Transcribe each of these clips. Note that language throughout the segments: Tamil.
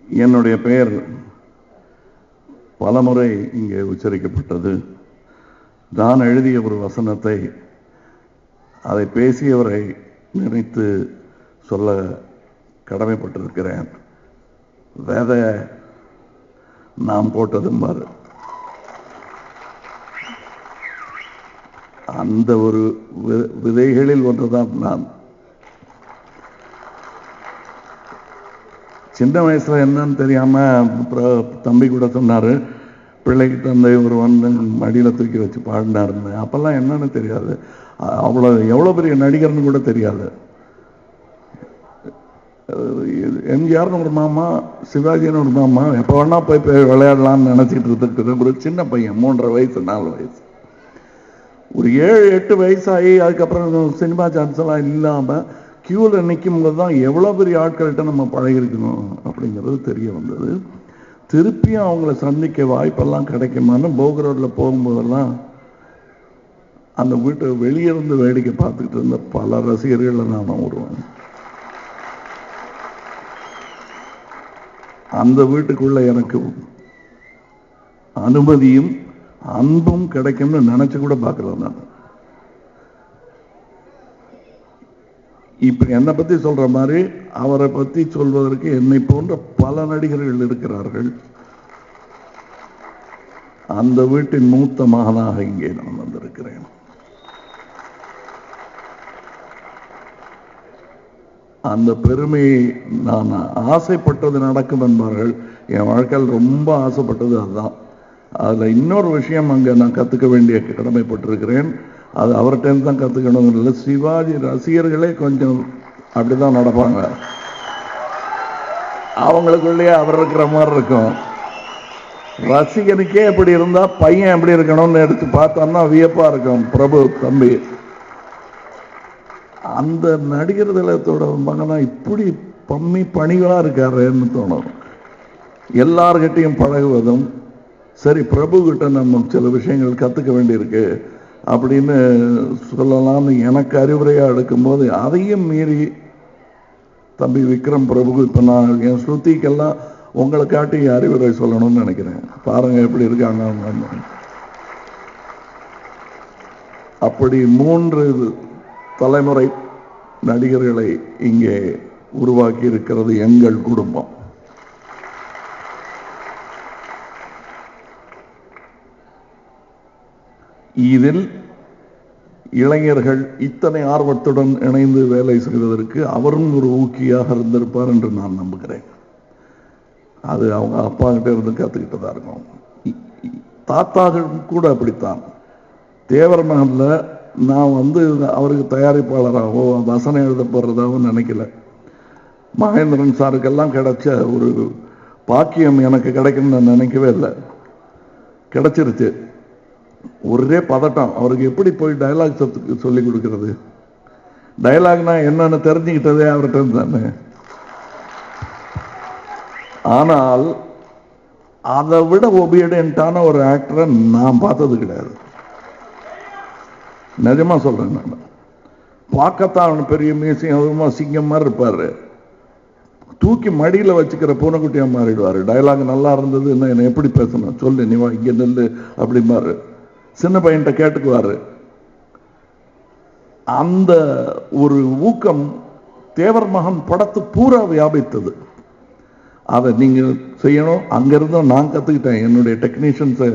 என்னுடைய பெயர் பலமுறை இங்கே உச்சரிக்கப்பட்டது. நான் எழுதிய ஒரு வசனத்தை அதை பேசியவரை நினைத்து சொல்ல கடமைப்பட்டிருக்கிறேன். வேத நாம் போட்டதும் பாரு, அந்த ஒரு விதைகளில் ஒன்றுதான் நான். சின்ன வயசுல என்னன்னு தெரியாம தம்பி கூட சொன்னாரு, பிள்ளைக்கு தந்தை ஒரு வந்து மடியில தூக்கி வச்சு பாடினாருன்னு. அப்பெல்லாம் என்னன்னு தெரியாது, எவ்வளவு பெரிய நடிகர்னு கூட தெரியாது. எம்ஜிஆர்னு ஒரு மாமா, சிவாஜின்னு ஒரு மாமா, எப்ப வேணா போய் விளையாடலாம்னு நினைச்சிட்டு இருக்கிற ஒரு சின்ன பையன், 3.5 வயசு 4 வயசு. ஒரு 7-8 வயசாகி அதுக்கப்புறம் சினிமா சான்ஸ் எல்லாம் இல்லாம கியூவில் நிற்கும் போது தான் எவ்வளோ பெரிய ஆட்கள்கிட்ட நம்ம பழகிருக்கணும் அப்படிங்கிறது தெரிய வந்தது. திருப்பியும் அவங்கள சந்திக்க வாய்ப்பெல்லாம் கிடைக்குமான்னு போக் ரோட்டில் போகும்போதெல்லாம் அந்த வீட்டை வெளியே இருந்து வேடிக்கை பார்த்துக்கிட்டு இருந்த பல ரசிகர்கள் நானும் வருவேன். அந்த வீட்டுக்குள்ள எனக்கு அனுமதியும் அன்பும் கிடைக்கும்னு நினைச்சு கூட பார்க்கல. நான் இப்ப என்னை பத்தி சொல்ற மாதிரி அவரை பத்தி சொல்வதற்கு என்னை போன்ற பல நடிகர்கள் இருக்கிறார்கள். அந்த வீட்டின் மூத்த மகனாக இங்கே நான் வந்திருக்கிறேன். அந்த பெருமையை நான் ஆசைப்பட்டது நடக்கும் என்பார்கள். என் வாழ்க்கையில் ரொம்ப ஆசைப்பட்டது அதுதான். அதுல இன்னொரு விஷயம் அங்க நான் கத்துக்க வேண்டிய கடமைப்பட்டிருக்கிறேன். அது அவர்கிட்ட தான் கத்துக்கணும் இல்லை. சிவாஜி ரசிகர்களே கொஞ்சம் அப்படிதான் நடப்பாங்க. அவங்களுக்குள்ளேயே அவர் இருக்கிற மாதிரி இருக்கும். ரசிகனுக்கே எப்படி இருந்தா பையன் எப்படி இருக்கணும்னு எடுத்து பார்த்தோம்னா வியப்பா இருக்கும். பிரபு தம்பி அந்த நடிகர் திலகத்தோட மகனா இப்படி பம்மி பணிகளா இருக்காருன்னு தோணும். எல்லார்கிட்டையும் பழகுவதும் சரி, பிரபு கிட்ட நம்ம சில விஷயங்கள் கத்துக்க வேண்டியிருக்கு அப்படின்னு சொல்லலாம்னு எனக்கு அறிவுரையா எடுக்கும்போது அதையும் மீறி தம்பி விக்ரம் பிரபு, இப்ப நான் என் ஸ்ருதிக்கெல்லாம் உங்களை காட்டி அறிவுரை சொல்லணும்னு நினைக்கிறேன். பாருங்க எப்படி இருக்காங்க. அப்படி 3 தலைமுறை நடிகர்களை இங்கே உருவாக்கி இருக்கிறது எங்கள் குடும்பம். இதில் இளைஞர்கள் இத்தனை ஆர்வத்துடன் இணைந்து வேலை செய்வதற்கு அவரும் ஒரு ஊக்கியாக இருந்திருப்பார் என்று நான் நம்புகிறேன். அது அவங்க அப்பா கிட்ட இருந்து கத்துக்கிட்டதா இருக்கும். தாத்தாக்கள் கூட அப்படித்தான். தேவர் மகன்ல நான் வந்து அவருக்கு தயாரிப்பாளராகவோ வசனம் எழுத போறதாகவும் நினைக்கல. மகேந்திரன் சாருக்கெல்லாம் கிடைச்ச ஒரு பாக்கியம் எனக்கு கிடைக்கும்னு நான் நினைக்கவே இல்லை. கிடைச்சிருச்சு. ஒரே பதட்டம். அவருக்கு எப்படி போய் டயலாக் சொல்லி கொடுக்கிறது? டயலாக்னா என்னன்னு தெரிஞ்சுக்கிட்டதே அவர்கிட்ட இருந்தானே. ஆனால் அதை விட ஒபீடியன்டான ஒரு ஆக்டரை நான் பார்த்தது கிடையாது. நிஜமா சொல்றேன். நான் பார்க்கத்தான் பெரிய மீசியமா சிங்கம் மாதிரி இருப்பாரு. தூக்கி மடியில வச்சுக்கிற பூனைக்குட்டியா மாறிடுவாரு. டயலாக் நல்லா இருந்தது, என்ன எப்படி பேசணும் சொல்லு, நீ இங்க நெல்லு அப்படிமாரு. சின்ன பையன்கிட்ட கேட்டுக்குவாரு. அந்த ஒரு ஊக்கம் தேவர் மகன் படத்து பூரா வியாபித்தது. அதை நீங்க செய்யணும். அங்கிருந்து நான் கத்துக்கிட்டேன். என்னுடைய டெக்னீஷியன்ஸை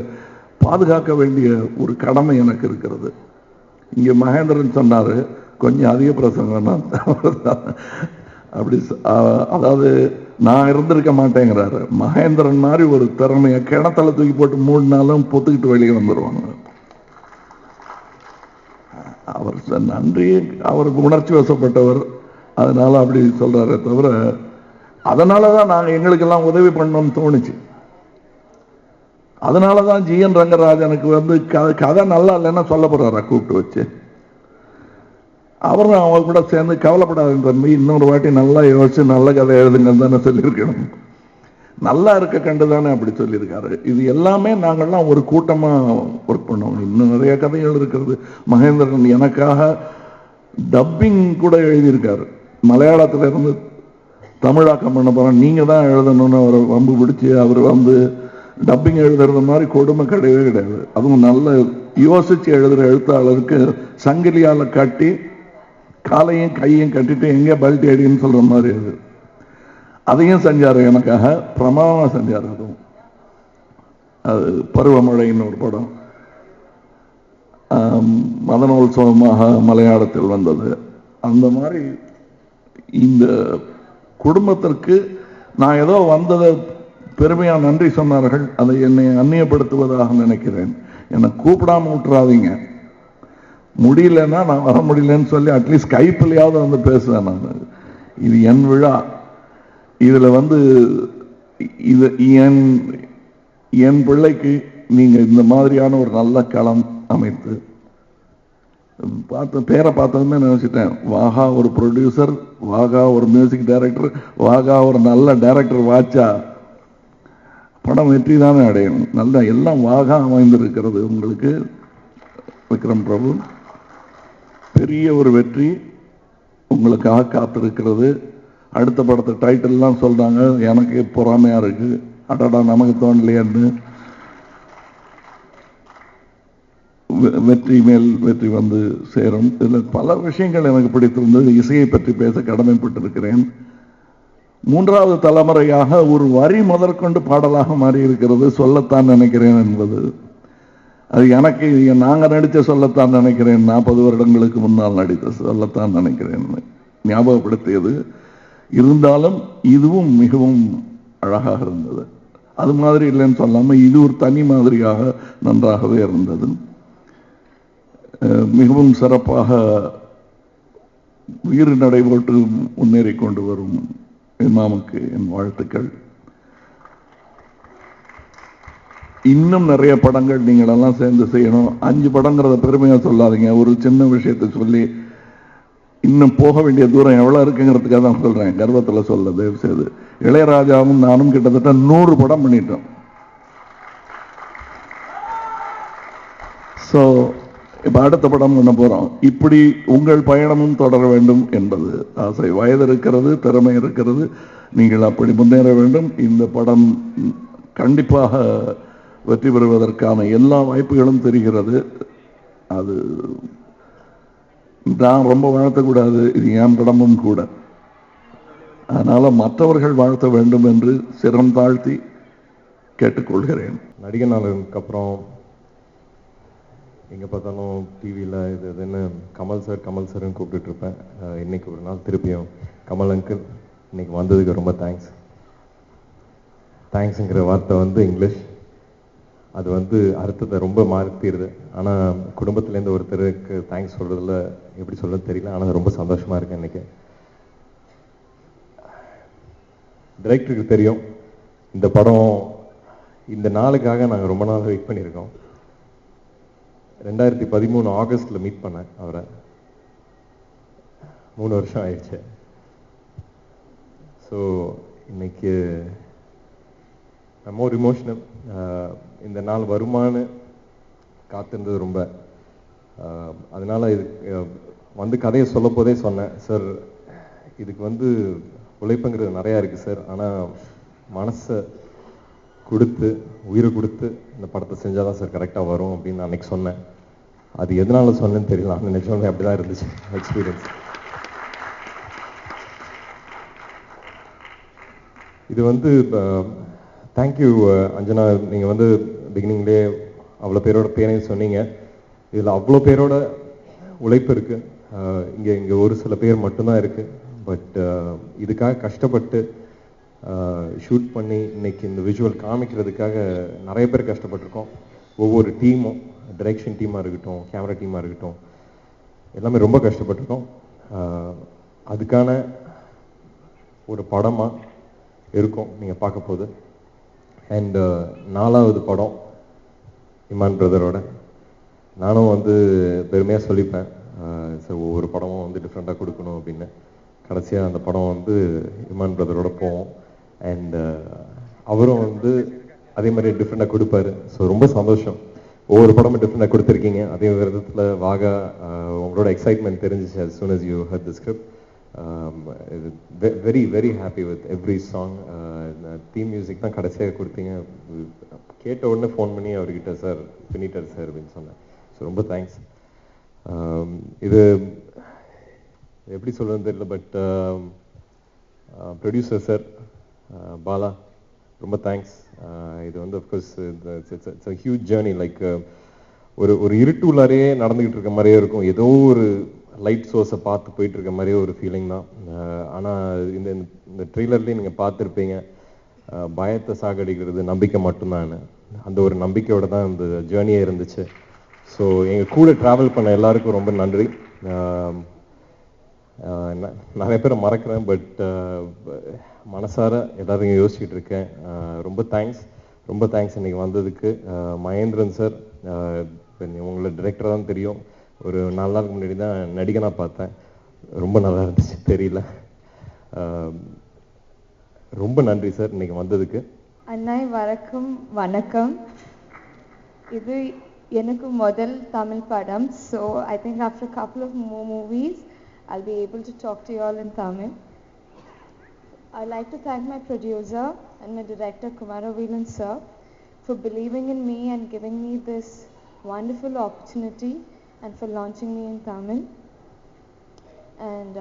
பாதுகாக்க வேண்டிய ஒரு கடமை எனக்கு இருக்கிறது. இங்க மகேந்திரன் சொன்னாரு, கொஞ்சம் அதிக பிரசங்கம் அப்படி. அதாவது நான் இருந்திருக்க மாட்டேங்கிறாரு. மகேந்திரன் மாதிரி ஒரு திறமையை கிணத்துல தூக்கி போட்டு 3 நாளும் பொத்துக்கிட்டு வெளியே வந்துருவாங்க. அவர் நன்றி, அவருக்கு உணர்ச்சி வசப்பட்டவர், அதனால அப்படி சொல்றாரு தவிர, அதனாலதான் நாங்க எங்களுக்கெல்லாம் உதவி பண்ணணும்னு தோணுச்சு. அதனாலதான் ஜிஎன் ரங்கராஜனுக்கு வந்து கதை நல்லா இல்லைன்னா சொல்ல போறாரா கூப்பிட்டு வச்சு. அவரும் அவங்க கூட சேர்ந்து கவலைப்படாத தம்பி, இன்னொரு வாட்டி நல்லா யோசிச்சு நல்ல கதை எழுதுங்கன்னு தானே சொல்லியிருக்கணும். நல்லா இருக்க கண்டுதானே அப்படி சொல்லியிருக்காரு. இது எல்லாமே நாங்கள்லாம் ஒரு கூட்டமா ஒர்க் பண்ணோம். இன்னும் நிறைய கதைகள் இருக்கிறது. மகேந்திரன் எனக்காக டப்பிங் கூட எழுதியிருக்காரு. மலையாளத்துல இருந்து தமிழாக்கம் பண்ண போகிறோம், நீங்கள் தான் எழுதணும்னு அவரை வம்பு பிடிச்சி அவர் வந்து டப்பிங் எழுதுறது மாதிரி கொடுமை கிடையவே கிடையாது. அதுவும் நல்ல யோசிச்சு எழுதுகிற எழுத்தாளருக்கு சங்கிலியால் கட்டி காலையும் கையும் கட்டிட்டு எங்கே பல்ட்டி அடின்னு சொல்கிற மாதிரி அதையும் செஞ்சார், எனக்காக பிரமாதமாக செஞ்சார். அதுவும் அது பருவமழைன்னு ஒரு படம், மதனோத்சவமாக மலையாளத்தில் வந்தது. அந்த மாதிரி இந்த குடும்பத்திற்கு நான் ஏதோ வந்ததை பெருமையாக நன்றி சொன்னார்கள். அதை என்னை அந்நியப்படுத்துவதாக நினைக்கிறேன். என்னை கூப்பிடாம விட்டுறாதீங்க. முடியலன்னா நான் வர முடியலன்னு சொல்லி அட்லீஸ்ட் கைப்பிள்ளையாவது வந்து பேசுவேன். நான் இது என் விழா. இதில் வந்து இது என் பிள்ளைக்கு நீங்கள் இந்த மாதிரியான ஒரு நல்ல களம் அமைத்து பேரை பார்த்ததுமே நினைச்சிட்டேன், வாகா ஒரு ப்ரொடியூசர், வாகா ஒரு மியூசிக் டைரக்டர், வாகா ஒரு நல்ல டைரக்டர் வாச்சா படம் வெற்றி தானே அடையணும். நல்ல எல்லாம் வாகா அமைந்திருக்கிறது. உங்களுக்கு விக்ரம் பிரபு பெரிய ஒரு வெற்றி உங்களுக்காக காத்திருக்கிறது. அடுத்த படத்தை டைட்டில்லாம் சொல்றாங்க, எனக்கு பொறாமையா இருக்கு, அடடா நமக்கு தோணலையான்னு. வெற்றி மேல் வெற்றி வந்து சேரும். இதில் பல விஷயங்கள் எனக்கு பிடித்திருந்தது. இசையை பற்றி பேச கடமைப்பட்டிருக்கிறேன். மூன்றாவது தலைமுறையாக ஒரு வரி முதற்கொண்டு பாடலாக மாறி இருக்கிறது. சொல்லத்தான் நினைக்கிறேன் என்பது அது எனக்கு நாங்கள் நடித்த சொல்லத்தான் நினைக்கிறேன், 40 வருடங்களுக்கு முன்னால் நடித்த சொல்லத்தான் நினைக்கிறேன் ஞாபகப்படுத்தியது. இருந்தாலும் இதுவும் மிகவும் அழகாக இருந்தது. அது மாதிரி இல்லைன்னு சொல்லாமல் இது ஒரு தனி மாதிரியாக நன்றாகவே இருந்தது. மிகவும் சிறப்பாக வீறு நடைபோட்டு முன்னேறி கொண்டு வரும் இமாமுக்கு என் வாழ்த்துக்கள். இன்னும் நிறைய படங்கள் நீங்கள் எல்லாம் சேர்ந்து செய்யணும். 5 படங்கிறத பெருமையாக சொல்லாதீங்க. ஒரு சின்ன விஷயத்தை சொல்லி இன்னும் போக வேண்டிய தூரம் எவ்வளோ இருக்குங்கிறதுக்காக தான் சொல்கிறேன், கர்வத்தில் சொல்ல தயவு செய்து. இளையராஜாவும் நானும் கிட்டத்தட்ட 100 படம் பண்ணிட்டோம். ஸோ இப்போ அடுத்த படம் பண்ண போகிறோம். இப்படி உங்கள் பயணமும் தொடர வேண்டும் என்பது ஆசை. வயது இருக்கிறது, திறமை இருக்கிறது, நீங்கள் அப்படி முன்னேற வேண்டும். இந்த படம் கண்டிப்பாக வெற்றி பெறுவதற்கான எல்லா வாய்ப்புகளும் தெரிகிறது. அது நான் ரொம்ப வாழ்த்தக்கூடாது, இது என் படமும் கூட. அதனால மற்றவர்கள் வாழ்த்த வேண்டும் என்று சிரம் தாழ்த்தி கேட்டுக்கொள்கிறேன். நடிகர் நாளுக்கு அப்புறம் எங்கே பார்த்தாலும் டிவியில் இது இதுன்னு கமல் சார்னு கூப்பிட்டுட்டு இருப்பேன். இன்னைக்கு ஒரு நாள் திருப்பியும் கமல் அங்கிள் இன்னைக்கு வந்ததுக்கு ரொம்ப தேங்க்ஸ். தேங்க்ஸுங்கிற வார்த்தை வந்து இங்கிலீஷ், அது வந்து அர்த்தத்தை ரொம்ப மாற்றிடுது. ஆனால் குடும்பத்துலேருந்து ஒருத்தருக்கு தேங்க்ஸ் சொல்கிறதுல எப்படி சொல்கிறது தெரியல. ஆனால் ரொம்ப சந்தோஷமாக இருக்கேன். இன்றைக்கி டைரக்டருக்கு தெரியும் இந்த படம் இந்த நாளுக்காக நாங்கள் ரொம்ப நாள் வெயிட் பண்ணியிருக்கோம். 2013 ஆகஸ்டில் மீட் பண்ணேன் அவரை. 3 வருஷம் ஆயிடுச்சு. ஸோ இன்னைக்கு மோர் இமோஷனல். இந்த நாள் வருமானு காத்திருந்தது ரொம்ப. அதனால இது வந்து கதையை சொல்ல போதே சொன்னேன், சார் இதுக்கு வந்து உழைப்புங்கிறது நிறையா இருக்குது சார், ஆனால் மனசை கொடுத்து உயிரை கொடுத்து இந்த படத்தை செஞ்சால் தான் சார் கரெக்டாக வரும் அப்படின்னு நான் அன்றைக்கி சொன்னேன். அது எதனால சொன்னேன்னு தெரியல, அந்த நினைச்சோன்னே அப்படி தான் இருந்துச்சு எக்ஸ்பீரியன்ஸ். இது வந்து தேங்க்யூ அஞ்சனா, நீங்கள் வந்து பிகினிங்லேயே அவ்வளோ பேரோட பேரையும் சொன்னீங்க. இதில் அவ்வளோ பேரோட உழைப்பு இருக்குது. இங்கே ஒரு சில பேர் மட்டும்தான் இருக்குது. பட் இதுக்காக கஷ்டப்பட்டு ஷூட் பண்ணி இன்னைக்கு இந்த விஷுவல் காமிக்கிறதுக்காக நிறைய பேர் கஷ்டப்பட்டிருக்கோம். ஒவ்வொரு டீமும், டைரக்ஷன் டீமாக இருக்கட்டும், கேமரா டீமாக இருக்கட்டும், எல்லாமே ரொம்ப கஷ்டப்பட்டிருக்கோம். அதுக்கான ஒரு படமாக இருக்கும் நீங்கள் பார்க்க போகுது. அண்ட் 4வது படம் இமான் பிரதரோட. நானும் வந்து பெருமையாக சொல்லிப்பேன், சார் ஒவ்வொரு படமும் வந்து டிஃப்ரெண்ட்டாக கொடுக்கணும் அப்படின்னு. கடைசியாக அந்த படம் வந்து இமான் பிரதரோட போவோம். அண்ட் அவரும் வந்து அதே மாதிரி டிஃப்ரெண்டாக கொடுப்பாரு. ஸோ ரொம்ப சந்தோஷம், ஒவ்வொரு படமும் டிஃப்ரெண்டாக கொடுத்துருக்கீங்க. அதே விதத்தில் வாகா உங்களோட எக்ஸைட்மெண்ட் தெரிஞ்சிச்சு as soon as you heard the script. Very very happy with every song. Theme music தான் கடைசியாக கொடுத்தீங்க, கேட்ட உடனே ஃபோன் பண்ணி அவர்கிட்ட சார் பண்ணிட்டார் சார் அப்படின்னு சொன்னேன். ஸோ ரொம்ப தேங்க்ஸ். இது எப்படி சொல்கிறதுன்னு தெரியல, பட் ப்ரொடியூசர் சார் பாலா ரொம்ப தேங்க்ஸ். இது வந்து of course it's a huge journey. Like ஒரு இருட்டுள்ளாரையே நடந்துக்கிட்டு இருக்க மாதிரியே இருக்கும், ஏதோ ஒரு லைட் சோர்ஸை பார்த்து போயிட்டு இருக்க மாதிரியே ஒரு ஃபீலிங் தான். ஆனால் இந்த ட்ரெய்லர்லேயே நீங்கள் பார்த்துருப்பீங்க, பயத்தை சாகடிக்கிறது நம்பிக்கை மட்டும்தான். அந்த ஒரு நம்பிக்கையோட தான் இந்த ஜேர்னியே இருந்துச்சு. ஸோ எங்கள் கூட ட்ராவல் பண்ண எல்லாருக்கும் ரொம்ப நன்றி. நிறைய பேரை மறக்கிறேன், பட் மனசார எல்லாரையும் யோசிச்சுட்டு இருக்கேன். ரொம்ப தேங்க்ஸ், ரொம்ப தேங்க்ஸ் இன்னைக்கு வந்ததுக்கு. மகேந்திரன் சார், உங்களை டிரெக்டர் தான் தெரியும், ஒரு 4 நாளுக்கு முன்னாடி தான் நடிகனாக பார்த்தேன், ரொம்ப நல்லா இருந்துச்சு, தெரியல. ரொம்ப நன்றி சார் இன்னைக்கு வந்ததுக்கு. அண்ணாய் வணக்கம். வணக்கம். இது எனக்கு முதல் தமிழ் படம். So I think after couple of more movies I'll be able to talk to you all in Tamil. I'd like to thank my producer and my director Kumaraveelan sir for believing in me and giving me this wonderful opportunity and for launching me in Tamil. And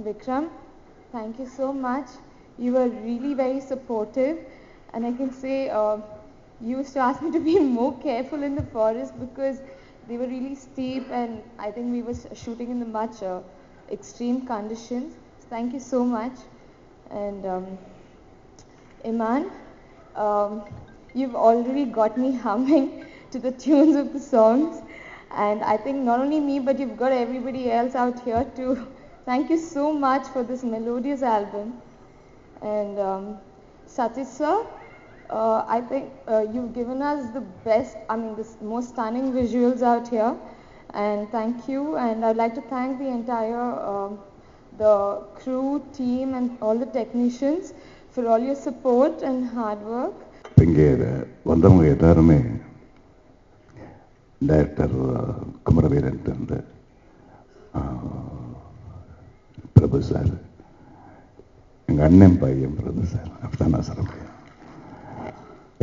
Vikram, thank you so much. You were really very supportive, and I can say you used to ask me to be more careful in the forest because they were really steep, and I think we were shooting in the much extreme conditions. So thank you so much. And Iman, you've already got me humming to the tunes of the songs, and I think not only me but you've got everybody else out here too. Thank you so much for this melodious album. And Satish sir, I think you've given us the best, the most stunning visuals out here, and thank you. And I'd like to thank the entire the crew, team and all the technicians for all your support and hard work. இங்கே வந்தவங்க எல்லாருமே டைரக்டர் குமரவீரன் இருந்து பிரபு சார், எங்கள் அண்ணன் பையன் பிரபு சார், அப்படிதான் நான் சொல்ல முடியும்.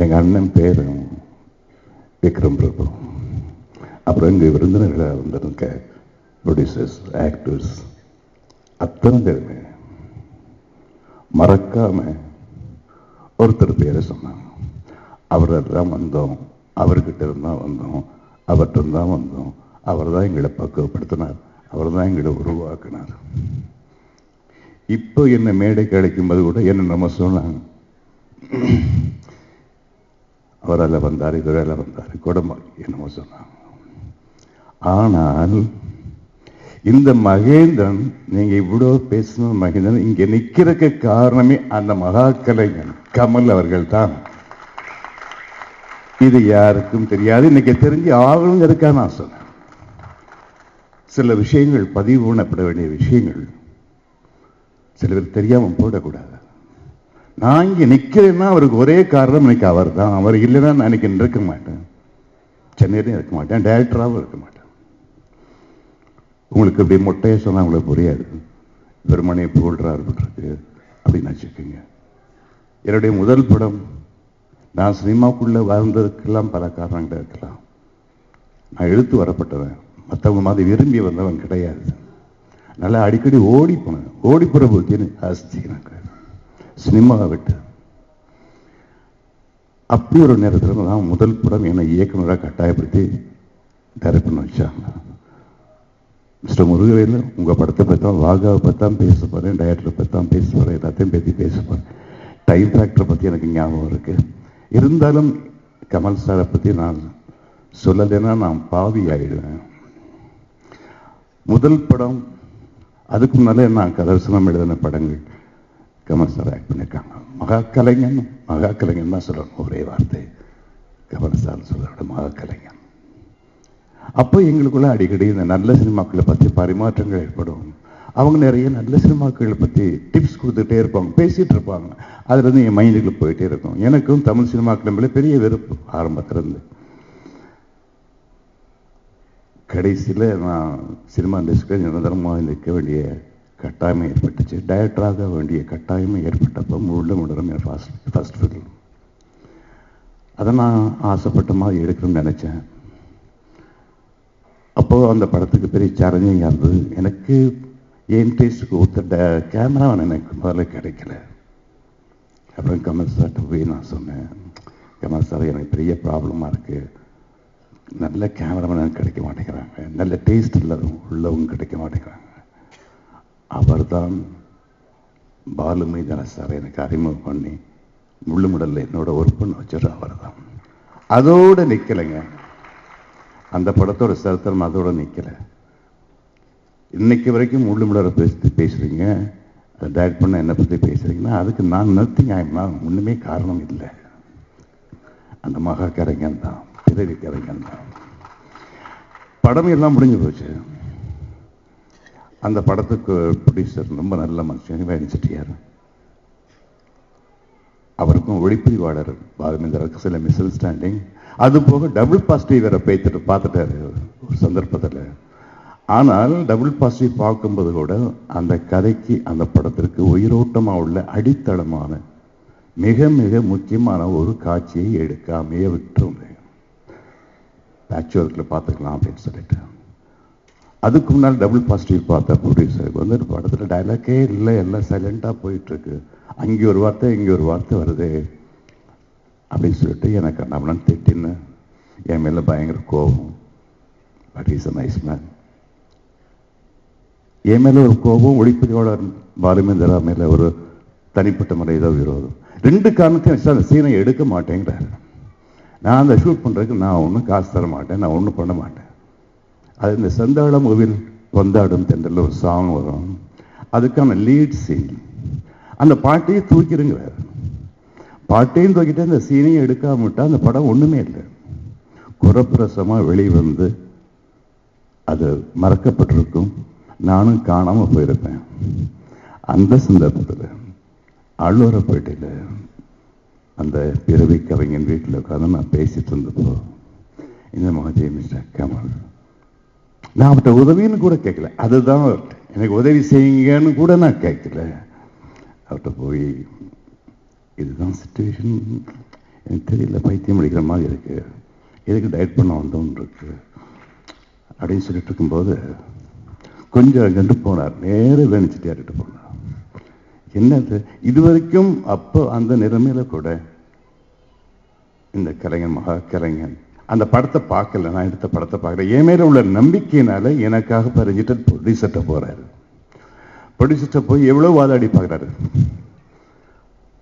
எங்கள் அண்ணன் பேரும் விக்ரம் பிரபு. அப்புறம் இங்கே விருந்தினர்களாக வந்திருக்க ப்ரொடியூசர்ஸ், ஆக்டர்ஸ் அத்தனை பேருமே மறக்காம ஒருத்தர் பேரை சொன்னாங்க. அவரெல்லாம் வந்தோம், அவர்கிட்ட இருந்தால் வந்தோம், அவர்கிட்ட தான் வந்தோம், அவர் தான் எங்களை பக்குவப்படுத்தினார், அவர் தான் எங்களை உருவாக்கினார். இப்போ என்ன மேடைக்கு அழைக்கும்போது கூட என்ன நம்ம சொன்னாங்க, அவரால் வந்தார், இவரால் வந்தார், குடும்பம் என்னமோ சொன்னாங்க. ஆனால் இந்த மகேந்திரன், நீங்க இவ்வளோ பேசணும் மகேந்திரன், இங்க நிக்கிறதுக்கு காரணமே அந்த மகா கலைஞன் கமல் அவர்கள் தான். இது யாருக்கும் தெரியாது, இன்னைக்கு தெரிஞ்சு ஆகணுங்கிறதுக்காக நான் சொன்னேன். சில விஷயங்கள் பதிவு பண்ணப்பட வேண்டிய விஷயங்கள் சில பேர் தெரியாம போடக்கூடாது. நான் இங்க நிக்கிறேன்னா அவருக்கு ஒரே காரணம், இன்னைக்கு அவர் தான். அவர் இல்லைன்னா நான் இன்னைக்கு இருக்க மாட்டேன், சென்னையிலையும் இருக்க மாட்டேன், டைரக்டராகவும் இருக்க மாட்டேன். உங்களுக்கு இப்படி மொட்டையை சொன்னா உங்களுக்கு புரியாது, வெறுமனே புகழ்றாரு இருக்கு அப்படின்னு வச்சுக்கோங்க. என்னுடைய முதல் படம், நான் சினிமாக்குள்ள வாழ்ந்ததுக்கெல்லாம் பல காரணங்கள் இருக்கலாம். நான் எழுத்து வரப்பட்டவன், மற்றவங்க மாதிரி விரும்பி வந்தவன் கிடையாது. நல்லா அடிக்கடி ஓடி போனேன், ஓடி போகிற புத்தின்னு ஜாஸ்தி எனக்கு சினிமாவை விட்டு. அப்படி ஒரு நேரத்தில் தான் முதல் படம் என்னை இயக்குனராக கட்டாயப்படுத்தி டைரக்ட் பண்ண வச்சாங்க. மிஸ்டர் முருகவேலு, உங்கள் படத்தை பற்றி வாகாவை பற்றி தான் பேச போகிறேன், டைரக்டரை பற்றி தான் பேச போகிறேன், எல்லாத்தையும் பற்றி பேச போகிறேன். டைம் ஃபேக்டரை பற்றி எனக்கு ஞாபகம் இருக்குது. இருந்தாலும் கமல் சாரை பற்றி நான் சொல்லலைன்னா நான் பாவி ஆகிடுவேன். முதல் படம், அதுக்கு முன்னாலே நான் கதர்சனம் எழுதின படங்கள் கமல் சார் ஆக்ட் பண்ணியிருக்காங்க. மகா கலைஞன் தான் சொல்லணும், ஒரே வார்த்தை கமல் சார் சொல்ல, மகா கலைஞன். அப்போ எங்களுக்குள்ள அடிக்கடி இந்த நல்ல சினிமாக்களை பற்றி பரிமாற்றங்கள் ஏற்படும். அவங்க நிறைய நல்ல சினிமாக்களை பற்றி டிப்ஸ் கொடுத்துட்டே இருப்பாங்க, பேசிகிட்டு இருப்பாங்க. அதுலேருந்து என் மைண்டுக்குள்ள போயிட்டே இருக்கும். எனக்கும் தமிழ் சினிமாக்கள் மேலே பெரிய வெறுப்பு ஆரம்பத்திலேருந்து. கடைசியில் நான் சினிமா இண்டஸ்ட்ரியில் நிரந்தரமாக நிற்க வேண்டிய கட்டாயம் ஏற்பட்டுச்சு. டைரக்டராக வேண்டிய கட்டாயம் ஏற்பட்டப்போ முள்ளுமுடரும் என் ஃபர்ஸ்ட் ஃபிலிம். அதை நான் ஆசைப்பட்ட மாதிரி எடுக்கணும்னு நினச்சேன். அப்போது அந்த படத்துக்கு பெரிய சேலஞ்சிங்காக இருந்தது. எனக்கு என் டேஸ்ட்டுக்கு ஒத்த கேமராவன் எனக்கு முதல்ல கிடைக்கல. அப்புறம் கமல் சார்கிட்ட போய் நான் சொன்னேன், கமல் சார் எனக்கு பெரிய ப்ராப்ளமாக இருக்குது, நல்ல கேமராமேன் எனக்கு கிடைக்க மாட்டேங்கிறாங்க, நல்ல டேஸ்ட் உள்ளவங்க கிடைக்க மாட்டேங்கிறாங்க. அவர் தான் பாலுமீதான சார் எனக்கு அறிமுகம் பண்ணி முள்ளுமுடலில் என்னோட ஒர்க் பண்ண வச்சுட்டு அவர் தான். அதோடு நிற்கலைங்க, அந்த படத்தோட சரித்திரம் அதோட நிற்கலை. இன்னைக்கு வரைக்கும் முள்ளுமுடலை பேசுகிறீங்க, அதை டைரக்ட் பண்ண என்னை பற்றி பேசுகிறீங்கன்னா அதுக்கு நான் நத்திங் ஆயிடுனா ஒன்றுமே காரணம் இல்லை. அந்த மகா கலைஞன் தான், பிறவி கலைஞன் தான். படம் எல்லாம் முடிஞ்சு போச்சு. அந்த படத்துக்கு ப்ரொடியூசர் ரொம்ப நல்ல மனுஷன் வேணி செட்டியார். அவருக்கும் ஒளிப்பதிவாளர் பாலுமேந்திரருக்கு சில மிஸ் அண்டர்ஸ்டாண்டிங், அது போக டபுள் பாசிட்டிவ் வேற பார்த்துட்டாரு ஒரு சந்தர்ப்பத்தில். ஆனால் டபுள் பாசிட்டிவ் பார்க்கும்போது கூட அந்த கதைக்கு அந்த படத்திற்கு உயிரோட்டமாக உள்ள அடித்தளமான மிக மிக முக்கியமான ஒரு காட்சியை எடுக்காமையே விட்டுருந்தேன். பேட்ச் ஒர்க்கில் பார்த்துக்கலாம் அப்படின்னு சொல்லிட்டு. அதுக்கு முன்னால் டபுள் பாசிட்டிவ் பார்த்த ப்ரொடியூசருக்கு வந்து படத்தில் டைலாக்கே இல்லை, எல்லாம் சைலண்டாக போயிட்டுருக்கு, அங்கே ஒரு வார்த்தை இங்கே ஒரு வார்த்தை வருது அப்படின்னு சொல்லிட்டு எனக்கு நம்மளாம் திட்டின்னு என் மேலே பயங்கர கோபம். But is a nice man. என் மேலே ஒரு கோபம், ஒளிப்பதிவாளர் பாலுமேந்திரா மேலே ஒரு தனிப்பட்ட முறையில் விரோதம். ரெண்டு காரணத்தையும் அந்த சீனை எடுக்க மாட்டேங்கிறாரு. நான் அந்த ஷூட் பண்ணுறதுக்கு நான் ஒன்றும் காசு தர மாட்டேன், நான் ஒன்றும் பண்ண மாட்டேன். அது இந்த செந்தாழ மூவில் கொந்தாடும் தென்றல் ஒரு சாங் வரும், அதுக்கான லீட் சீன். அந்த பாட்டையே தூக்கிடுங்கிறார். பாட்டையும் தூக்கிட்டு அந்த சீனையும் எடுக்காம விட்டால் அந்த படம் ஒன்றுமே இல்லை. குறப்பிரசமாக வெளிவந்து அது மறக்கப்பட்டிருக்கும், நானும் காணாமல் போயிருப்பேன். அந்த சந்தர்ப்பத்தில் ஆழ்வாரப்பேட்டையில் அந்த பிறவி கவிஞன் வீட்டில் உட்காந்து நான் பேசிட்டு இருந்தப்போ இந்த மாதிரி மிஸ்டர் கமல், நான் அவர்கிட்ட உதவின்னு கூட கேட்கல, அதுதான் எனக்கு உதவி செய்யுங்கன்னு கூட நான் கேட்கல. அவர்கிட்ட போய் இதுதான் சுச்சுவேஷன், எனக்கு தெரியல, பைத்தியம் அடிக்கிற மாதிரி இருக்கு, எதுக்கு டயட் பண்ண வந்தோன்னு இருக்கு அப்படின்னு சொல்லிட்டு இருக்கும்போது கொஞ்சம் கண்டு போனார். நேரம் வேணிச்சிட்டியார்கிட்ட போனார். என்னது இது வரைக்கும் அப்போ அந்த நிலைமையில கூட இந்த கலைஞன் மகா கலைஞன் அந்த படத்தை பார்க்கல, நான் எடுத்த படத்தை பார்க்கல. என் மேல உள்ள நம்பிக்கையினால எனக்காக பறிஞ்சிட்டு ப்ரொடியூசர்கிட்ட போறாரு. ப்ரொடியூசர்கிட்ட போய் எவ்வளோ வாதாடி பார்க்குறாரு.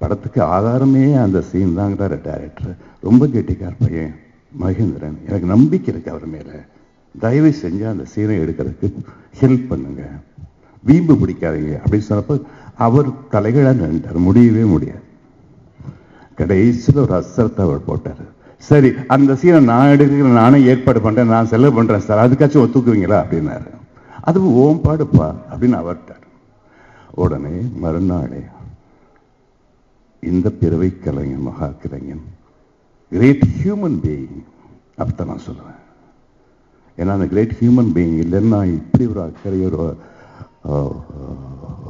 படத்துக்கு ஆதாரமே அந்த சீன் தாங்கிறாரு டைரக்டர். ரொம்ப கெட்டிக்கார் பையன் மகேந்திரன், எனக்கு நம்பிக்கை இருக்கு அவர் மேல, தயவு செஞ்சு அந்த சீனை எடுக்கிறதுக்கு ஹெல்ப் பண்ணுங்க, வீம்பு பிடிக்காதீங்க அப்படின்னு சொன்னப்போ அவர் தலைகளாக நின்றார். முடியவே முடியாது. கடைசியில் ஒரு அசரத்தை அவர் போட்டார். சரி, அந்த சீனை நான் எடுக்கிறேன், நானே ஏற்பாடு பண்றேன், நான் செலவு பண்றேன் சார், அதுக்காச்சும் ஒத்துக்குவீங்களா அப்படின்னாரு. அது ஓம் பாடுப்பா அப்படின்னு அவர்ட்டார். உடனே மறுநாளே இந்த பிறவை கலைஞன் மகா கலைஞன் கிரேட் ஹியூமன் பீயிங் அப்படித்தான் நான் சொல்லுவேன். ஏன்னா அந்த கிரேட் ஹியூமன் பீயிங் இல்லைன்னா இப்படி ஒரு அக்கறை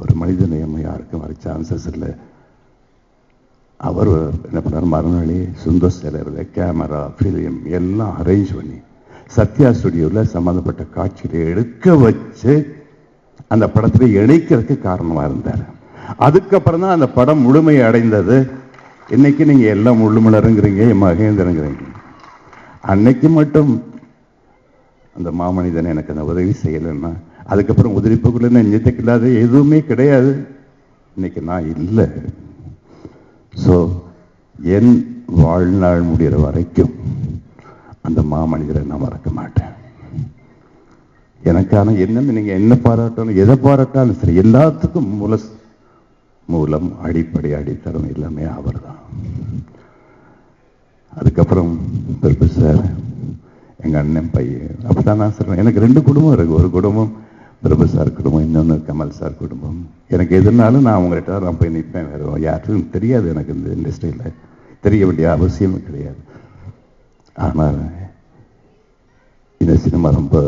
ஒரு மனித நேயம் யாருக்கும் வர சான்சஸ் இல்லை. அவர் என்ன பண்ணார், மறுநாளே சுந்தர் செலவில் கேமரா ஃபிலிம் எல்லாம் அரேஞ்ச் பண்ணி சத்யா ஸ்டுடியோவில் சம்மந்தப்பட்ட காட்சியை எடுக்க வச்சு அந்த படத்தில் இணைக்கிறதுக்கு காரணமாக இருந்தார். அதுக்கப்புறம் தான் அந்த படம் முழுமையை அடைந்தது. இன்னைக்கு நீங்கள் எல்லாம் முள்ளுமலருங்கிறீங்க, மகேந்திரங்கிறீங்க. அன்னைக்கு மட்டும் அந்த மாமனிதனை எனக்கு அந்த உதவி செய்யலைன்னா அதுக்கப்புறம் உதிரிப்புக்குள்ள நெஞ்சத்துக்கு இல்லாத எதுவுமே கிடையாது. இன்னைக்கு நான் இல்லை. ஸோ என் வாழ்நாள் முடிகிற வரைக்கும் அந்த மாமனிதரை நான் மறக்க மாட்டேன். எனக்கான என்னன்னு நீங்கள் என்ன பாராட்டணும், எதை பாராட்டாலும் சரி, எல்லாத்துக்கும் மூலம் அடிப்படை அடித்தரம் எல்லாமே அவர் தான். அதுக்கப்புறம் பெருப்பு சார், எங்கள் அண்ணன் பையன், அப்படித்தான் நான் சொல்கிறேன். எனக்கு 2 குடும்பம் இருக்குது. ஒரு குடும்பம் பிரபு சார் குடும்பம், இன்னொன்று கமல் சார் குடும்பம். எனக்கு எதுனாலும் நான் அவங்கள்ட்ட நான் போய் நிற்பேன். வேறு யாருக்கும் தெரியாது எனக்கு இந்த இண்டஸ்ட்ரியில், தெரிய வேண்டிய அவசியமும் கிடையாது. ஆனால் இந்த சினிமா ரொம்ப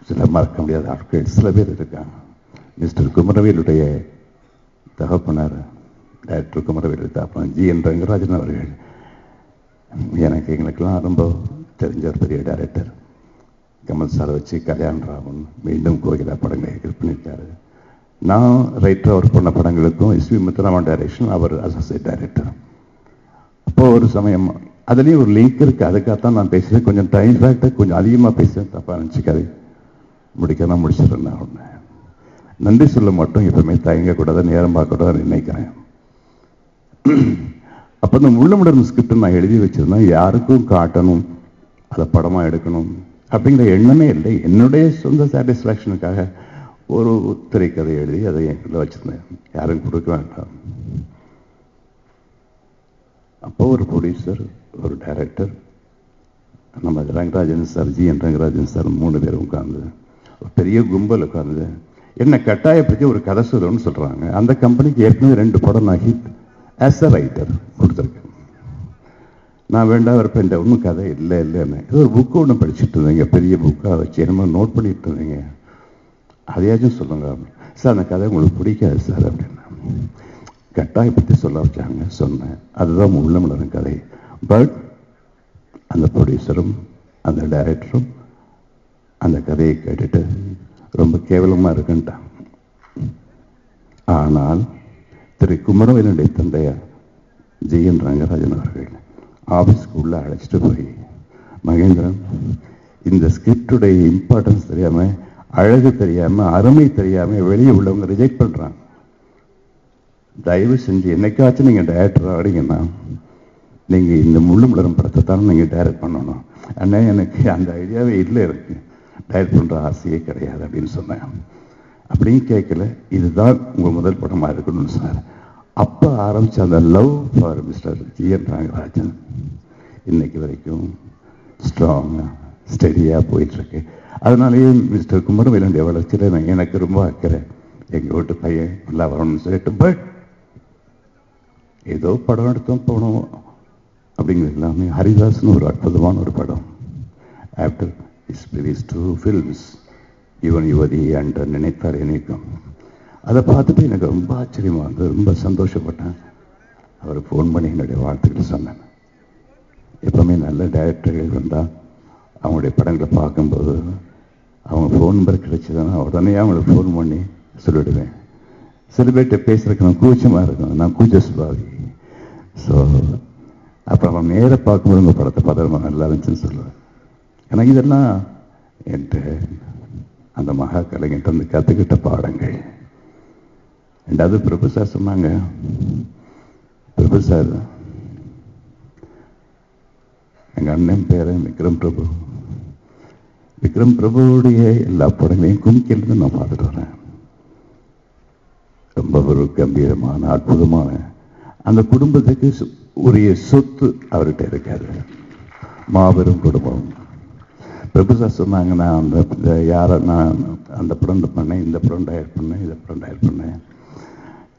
சில மறக்க முடியாத ஆட்கள் சில பேர் இருக்காங்க. மிஸ்டர் குமரவேலுடைய தகப்பனார் டைரக்டர் குமரவேலு தகப்பனார் ஜி.என். ரங்கராஜன் அவர்கள் எங்களுக்கெல்லாம் ரொம்ப தெரிஞ்ச ஒரு பெரிய டைரக்டர். கமல் சாரை வச்சு கல்யாணராமன், மீண்டும் கோகிலா படங்களை ஹெல்ப் பண்ணியிருக்காரு. நான் ரைட்டராக ஒர்க் பண்ண படங்களுக்கும் எஸ்வி முத்துராமன் டைரக்ஷன், அவர் அசோசியேட் டைரக்டர். அப்போது ஒரு சமயம் அதுலேயும் ஒரு லிங்க் இருக்குது. அதுக்காகத்தான் நான் பேசுகிறேன். கொஞ்சம் டைம் ஃபேக்டாக கொஞ்சம் அதிகமாக பேசுகிறேன், தப்பாக நினச்சிக்காது. முடிக்கலாம் முடிச்சிடறேன். நான் ஒன்று நன்றி சொல்ல மட்டும் எப்பவுமே தயங்கக்கூடாது, நேரம் பார்க்கக்கூடாதுன்னு நினைக்கிறேன். அப்போ இந்த முள்ளமுடன் ஸ்கிரிப்ட் நான் எழுதி வச்சிருந்தேன். யாருக்கும் காட்டணும், அதை படமாக எடுக்கணும் அப்படிங்கிற எண்ணமே இல்லை. என்னுடைய சொந்த சாட்டிஸ்ஃபேக்ஷனுக்காக ஒரு திரைக்கதை எழுதி அதை என்கிட்ட வச்சுருந்தேன். யாரும் கொடுக்க வேண்டாம். அப்போ ஒரு ப்ரொடியூசர், ஒரு டைரக்டர், நம்ம ரங்கராஜன் சார், ஜி.என். ரங்கராஜன் சார் 3 பேர் உட்காந்து ஒரு பெரிய கும்பல் உட்காந்து என்னை கட்டாயப்படுத்தி ஒரு கதை சொல்லணும்னு சொல்கிறாங்க. அந்த கம்பெனிக்கு ஏற்கனவே 2 படம் நான் ஹிட் ஆஸ் அ ரைட்டர் கொடுத்துருக்கேன். நான் வேண்டாம் இருப்பேன், இந்த ஒன்றும் கதை இல்லைன்னு ஏதோ ஒரு புக்கு ஒன்று படிச்சுட்டு இருந்தீங்க, பெரிய புக்காக வச்சு என்னமோ நோட் பண்ணிட்டு இருந்தீங்க, அதையாச்சும் சொல்லுங்க சார். அந்த கதை உங்களுக்கு பிடிக்காது சார் அப்படின்னா கட்டாயப்படுத்தி சொல்ல வச்சாங்க. சொன்னேன். அதுதான் முள்ளமுடன் கதை. பட் அந்த ப்ரொடியூசரும் அந்த டைரக்டரும் அந்த கதையை கேட்டுட்டு ரொம்ப கேவலமாக இருக்குன்ட்டாங்க. ஆனால் திரு குமரவேலுடைய தந்தையார் ஜி.என். ரங்கராஜன் அவர்கள் ஆஃபீஸ்க்குள்ளே அழைச்சிட்டு போய், மகேந்திரன், இந்த ஸ்கிரிப்டுடைய இம்பார்ட்டன்ஸ் தெரியாமல், அழகு தெரியாமல், அருமை தெரியாமல் வெளியே உள்ளவங்க ரிஜெக்ட் பண்ணுறாங்க. தயவு செஞ்சு என்னைக்காச்சும் நீங்கள் டைரக்டர் ஆடிங்கன்னா நீங்கள் இந்த முள்ளுமுளரும் படத்தை தானே நீங்கள் டைரக்ட் பண்ணணும். ஆனால் எனக்கு அந்த ஐடியாவே இல்லை, இருக்கு டைரக்ட் பண்ணுற ஆசையே கிடையாது அப்படின்னு சொன்னேன். அப்படின்னு கேட்கல, இதுதான் உங்கள் முதல் படமாக இருக்கணும்னு சொன்னார். அப்போ ஆரம்பித்த அந்த லவ் ஃபார் மிஸ்டர் ஜி.என். ரங்கராஜன் இன்னைக்கு வரைக்கும் ஸ்ட்ராங்காக ஸ்டெடியாக போயிட்டுருக்கு. அதனாலேயே மிஸ்டர் குமரவேலுடைய வளர்ச்சியில் எனக்கு ரொம்ப அக்கறை. எங்கள் வீட்டு பையன் நல்லா வரணும்னு சொல்லிட்டு, பட் ஏதோ படம் எடுத்தோம் போனோம் அப்படிங்கிறது எல்லாமே. ஹரிதாஸ்னு ஒரு அற்புதமான ஒரு படம். ஆஃப்டர் இஸ் ரிலீஸ் 2 films, இவன் யுவதி அண்ட் நினைத்தார் இணைக்கும். அதை பார்த்துட்டு எனக்கு ரொம்ப ஆச்சரியமாக இருந்தது, ரொம்ப சந்தோஷப்பட்டேன். அவர் ஃபோன் பண்ணி என்னுடைய வாழ்த்துக்கள் சொன்னேன். எப்பவுமே நல்ல டைரக்டர்கள் வந்தால் அவங்களுடைய படங்களை பார்க்கும்போது அவங்க ஃபோன் நம்பர் கிடைச்சதுன்னா உடனே அவங்களுக்கு ஃபோன் பண்ணி சொல்லிவிடுவேன். சில பேர்கிட்ட பேசுறதுக்கு நான் கூச்சமாக இருக்கும், நான் கூச்ச சுபாவி. ஸோ அப்புறம் அவன் நேராக பார்க்கும்போது உங்கள் படத்தை பார்த்து நல்லா இருந்துச்சுன்னு சொல்லுவேன். எனக்கு இதெல்லாம் என்கிட்ட அந்த மகா கலைஞர்கிட்ட வந்து கற்றுக்கிட்ட பாடங்கள். ரெண்டாவது பிரபு சார் சொன்னாங்க. பிரபு சார் எங்கள் அண்ணன் பேர் விக்ரம் பிரபு. விக்ரம் பிரபுவுடைய எல்லா படங்களையும் கும்கியிலிருந்து நான் பார்த்துட்டு வரேன். ரொம்ப ஒரு கம்பீரமான அற்புதமான அந்த குடும்பத்துக்கு உரிய சொத்து அவர்கிட்ட இருக்காது. மாபெரும் குடும்பம். பிரபு சார் சொன்னாங்க, நான் அந்த யாரை நான் அந்த படம் பண்ணேன், இந்த படம் டயர் பண்ணேன், இதை படம் டயர் பண்ணேன்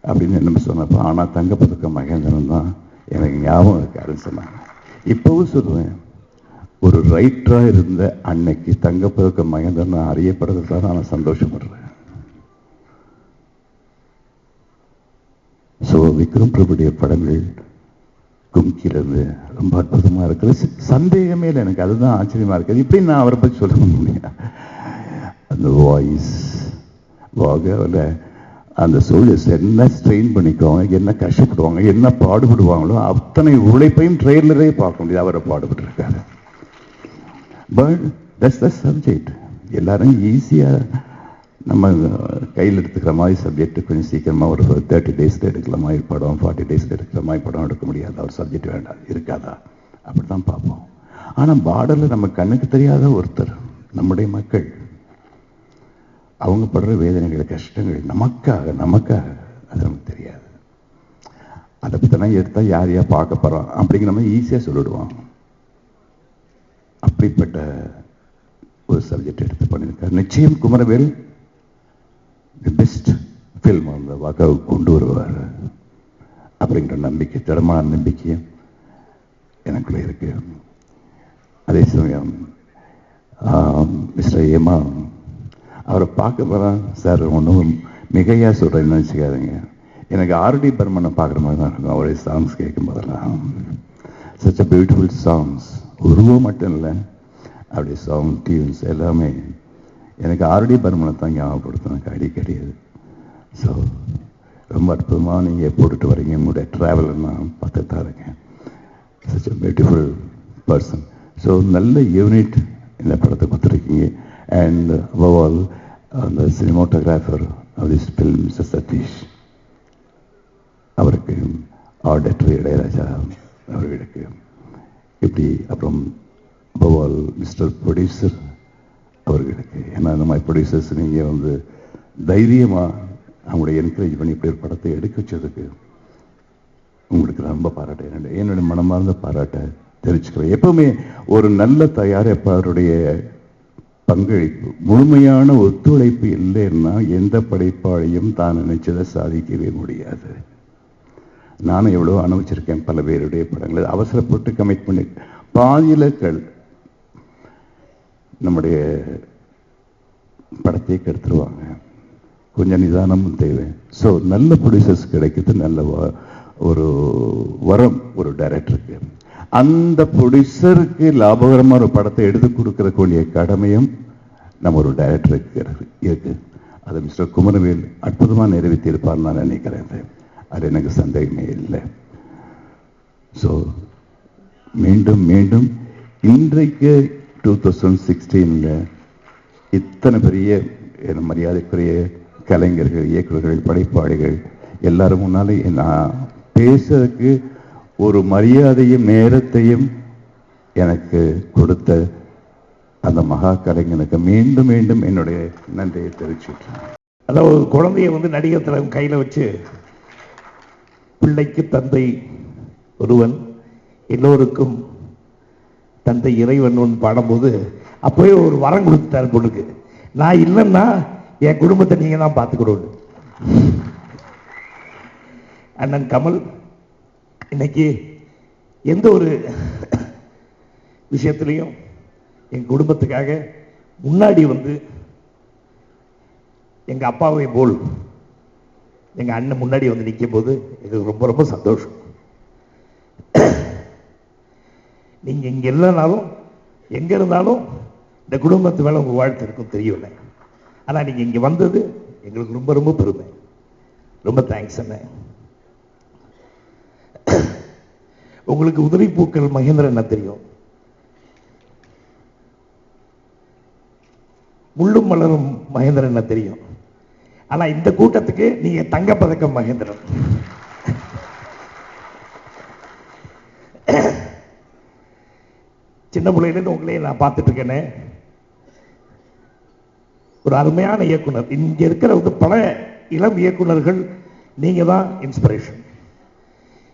அப்படின்னு என்ன சொன்னப்போ, ஆனால் தங்கப்பதக்கம் மகேந்திரன் தான் எனக்கு ஞாபகம் இருக்காருன்னு சொன்னாங்க. இப்போவும் சொல்லுவேன், ஒரு ரைட்டராக இருந்த அன்னைக்கு தங்கப்பதக்கம் மகேந்திரன் நான் அறியப்படுறதுதான் நான் சந்தோஷப்படுறேன். ஸோ விக்ரம் பிரபுடைய படங்கள் கும்கியிலிருந்து ரொம்ப அற்புதமாக இருக்குது. சந்தேகமே இல்லை. எனக்கு அதுதான் ஆச்சரியமாக இருக்குது. இப்படி நான் அவரை பற்றி சொல்ல முடியும். அந்த வாய்ஸ் வாக அந்த சோல்ஜர்ஸ் என்ன ஸ்ட்ரெயின் பண்ணிக்குவாங்க, என்ன கஷ்டப்படுவாங்க, என்ன பாடுபடுவாங்களோ அத்தனை உழைப்பையும் ட்ரெய்லரே பார்க்க முடியாது. அவரை பாடுபட்டுருக்காரு. But that's the subject. எல்லாரும் ஈஸியாக நம்ம கையில் எடுத்துக்கிற மாதிரி சப்ஜெக்ட் கொஞ்சம் சீக்கிரமாக ஒரு 30 days எடுக்கிற மாதிரி படம், 40 days எடுக்கிற மாதிரி படம் எடுக்க முடியாது. ஒரு சப்ஜெக்ட் வேண்டாம் இருக்காதா அப்படி தான் பார்ப்போம். ஆனால் பார்டரில் நம்ம கண்ணுக்கு தெரியாத ஒருத்தர், நம்முடைய மக்கள், அவங்க படுற வேதனைகள், கஷ்டங்கள் நமக்காக அது நமக்கு தெரியாது. அதை பற்றினா எடுத்தால் யார் யார் பார்க்க போகிறோம் அப்படிங்கிற மாதிரி ஈஸியாக சொல்லிடுவோம். அப்படிப்பட்ட ஒரு சப்ஜெக்ட் எடுத்து பண்ணியிருக்காரு. நிச்சயம் குமரவேல் தி பெஸ்ட் ஃபில்ம் அந்த வாக்காவுக்கு கொண்டு வருவார் அப்படிங்கிற நம்பிக்கை, திடமான நம்பிக்கையும் எனக்குள்ள இருக்கு. அதே சமயம் மிஸ்டர் ஏமா அவரை பார்க்க போகிறேன் சார், ஒன்றும் மிகையாக சொல்கிறேன்னு நினச்சிக்காதீங்க. எனக்கு ஆர்டி பர்மனை பார்க்குற மாதிரி தான் இருக்கும் அவருடைய சாங்ஸ் கேட்கும் போதெல்லாம். Such a beautiful songs. உருவம் மட்டும் இல்லை, அப்படி சாங் டியூன்ஸ் எல்லாமே எனக்கு ஆர்டி பர்மனை தான் ஞாபகப்படுத்தும் எனக்கு அடிக்கடி. ஸோ ரொம்ப அற்புதமாக நீங்கள் போட்டுட்டு வரீங்க. உங்களுடைய ட்ராவலை நான் பார்த்து தான் இருக்கேன். Such a beautiful person. So நல்ல யூனிட் இந்த படத்தை கொடுத்துருக்கீங்க. அண்ட் above all அந்த cinematographer of this film mister Sathish அவருக்கு, ஆர்ட் டைரக்டர் இளையராஜா அவர்களுக்கு இப்படி, அப்புறம் above all மிஸ்டர் ப்ரொடியூசர் அவர்களுக்கு. ஏன்னா இந்த மாதிரி ப்ரொடியூசர்ஸ் நீங்கள் வந்து தைரியமாக அவங்களுடைய என்கரேஜ் பண்ணி இப்படி ஒரு படத்தை எடுக்க வச்சதுக்கு உங்களுக்கு ரொம்ப பாராட்டேன். என்னுடைய மனமார்ந்த பாராட்டை தெரிவிச்சுக்கிறேன். எப்பவுமே ஒரு நல்ல தயாரிப்பாளருடைய பங்களிப்பு, முழுமையான ஒத்துழைப்பு இல்லைன்னா எந்த படைப்பாளையும் தான் நினைச்சதை சாதிக்கவே முடியாது. நானும் எவ்வளோ அனுபவிச்சிருக்கேன் பல பேருடைய படங்களை. அவசரப்பட்டு கமிட் பண்ணி பாதியில் நம்முடைய படத்தை கெடுத்துருவாங்க. கொஞ்சம் நிதானமும் தேவை. ஸோ நல்ல ப்ரொடியூசர்ஸ் கிடைக்கிறது நல்ல ஒரு வரம் ஒரு டைரக்டருக்கு. அந்த ப்ரொடியூசருக்கு லாபகரமான ஒரு படத்தை எடுத்து கொடுக்கக்கூடிய கடமையும் நம்ம ஒரு டைரக்டருக்கு இருக்கு. அதை மிஸ்டர் குமரவேல் அற்புதமாக நிறைவேற்றியிருப்பார் நான் நினைக்கிறேன். அது எனக்கு சந்தேகமே இல்லை. ஸோ மீண்டும் மீண்டும் இன்றைக்கு 2016 இத்தனை பெரிய மரியாதைக்குரிய கலைஞர்கள், இயக்குநர்கள், படைப்பாளிகள் எல்லாரும் முன்னாலே நான் பேசுறதுக்கு ஒரு மரியாதையும் நேரத்தையும் எனக்கு கொடுத்த அந்த மகா கலைஞனுக்கு மீண்டும் மீண்டும் என்னுடைய நன்றியை தெரிவிச்சுட்டேன். அதாவது ஒரு குழந்தைய வந்து நடிகர் திலகம் கையில் வச்சு, பிள்ளைக்கு தந்தை ஒருவன் எல்லோருக்கும் தந்தை இறைவன் ஒன்று பாடும்போது அப்போயே ஒரு வரம் கொடுத்துட்டார் பொண்ணுக்கு. நான் இல்லைன்னா என் குடும்பத்தை நீங்க தான் பார்த்துக்கணும். அண்ணன் கமல் இன்னைக்கு எந்த ஒரு விஷயத்திலையும் என் குடும்பத்துக்காக முன்னாடி வந்து எங்க அப்பாவை போல் எங்க அண்ணன் முன்னாடி வந்து நிற்கும் போது எனக்கு ரொம்ப ரொம்ப சந்தோஷம். நீங்க இங்க இல்லைனாலும் எங்க இருந்தாலும் இந்த குடும்பத்து மேல உங்க வாழ்த்து இருக்கும் தெரியல. ஆனா நீங்க இங்க வந்தது எங்களுக்கு ரொம்ப ரொம்ப பெருமை. ரொம்ப தேங்க்ஸ் அண்ணன். உங்களுக்கு உதிரி பூக்கள் மகேந்திரன் என்ன தெரியும், முள்ளும் மலரும் மகேந்திரன் என்ன தெரியும். ஆனா இந்த கூட்டத்துக்கு நீங்க தங்கப்பதக்கம் மகேந்திரன். சின்ன பிள்ளையிலேருந்து உங்களையே நான் பார்த்துட்டு இருக்கேனே. ஒரு அருமையான இயக்குனர். இங்க இருக்கிற வந்து பல இளம் இயக்குனர்கள் நீங்க தான் இன்ஸ்பிரேஷன்.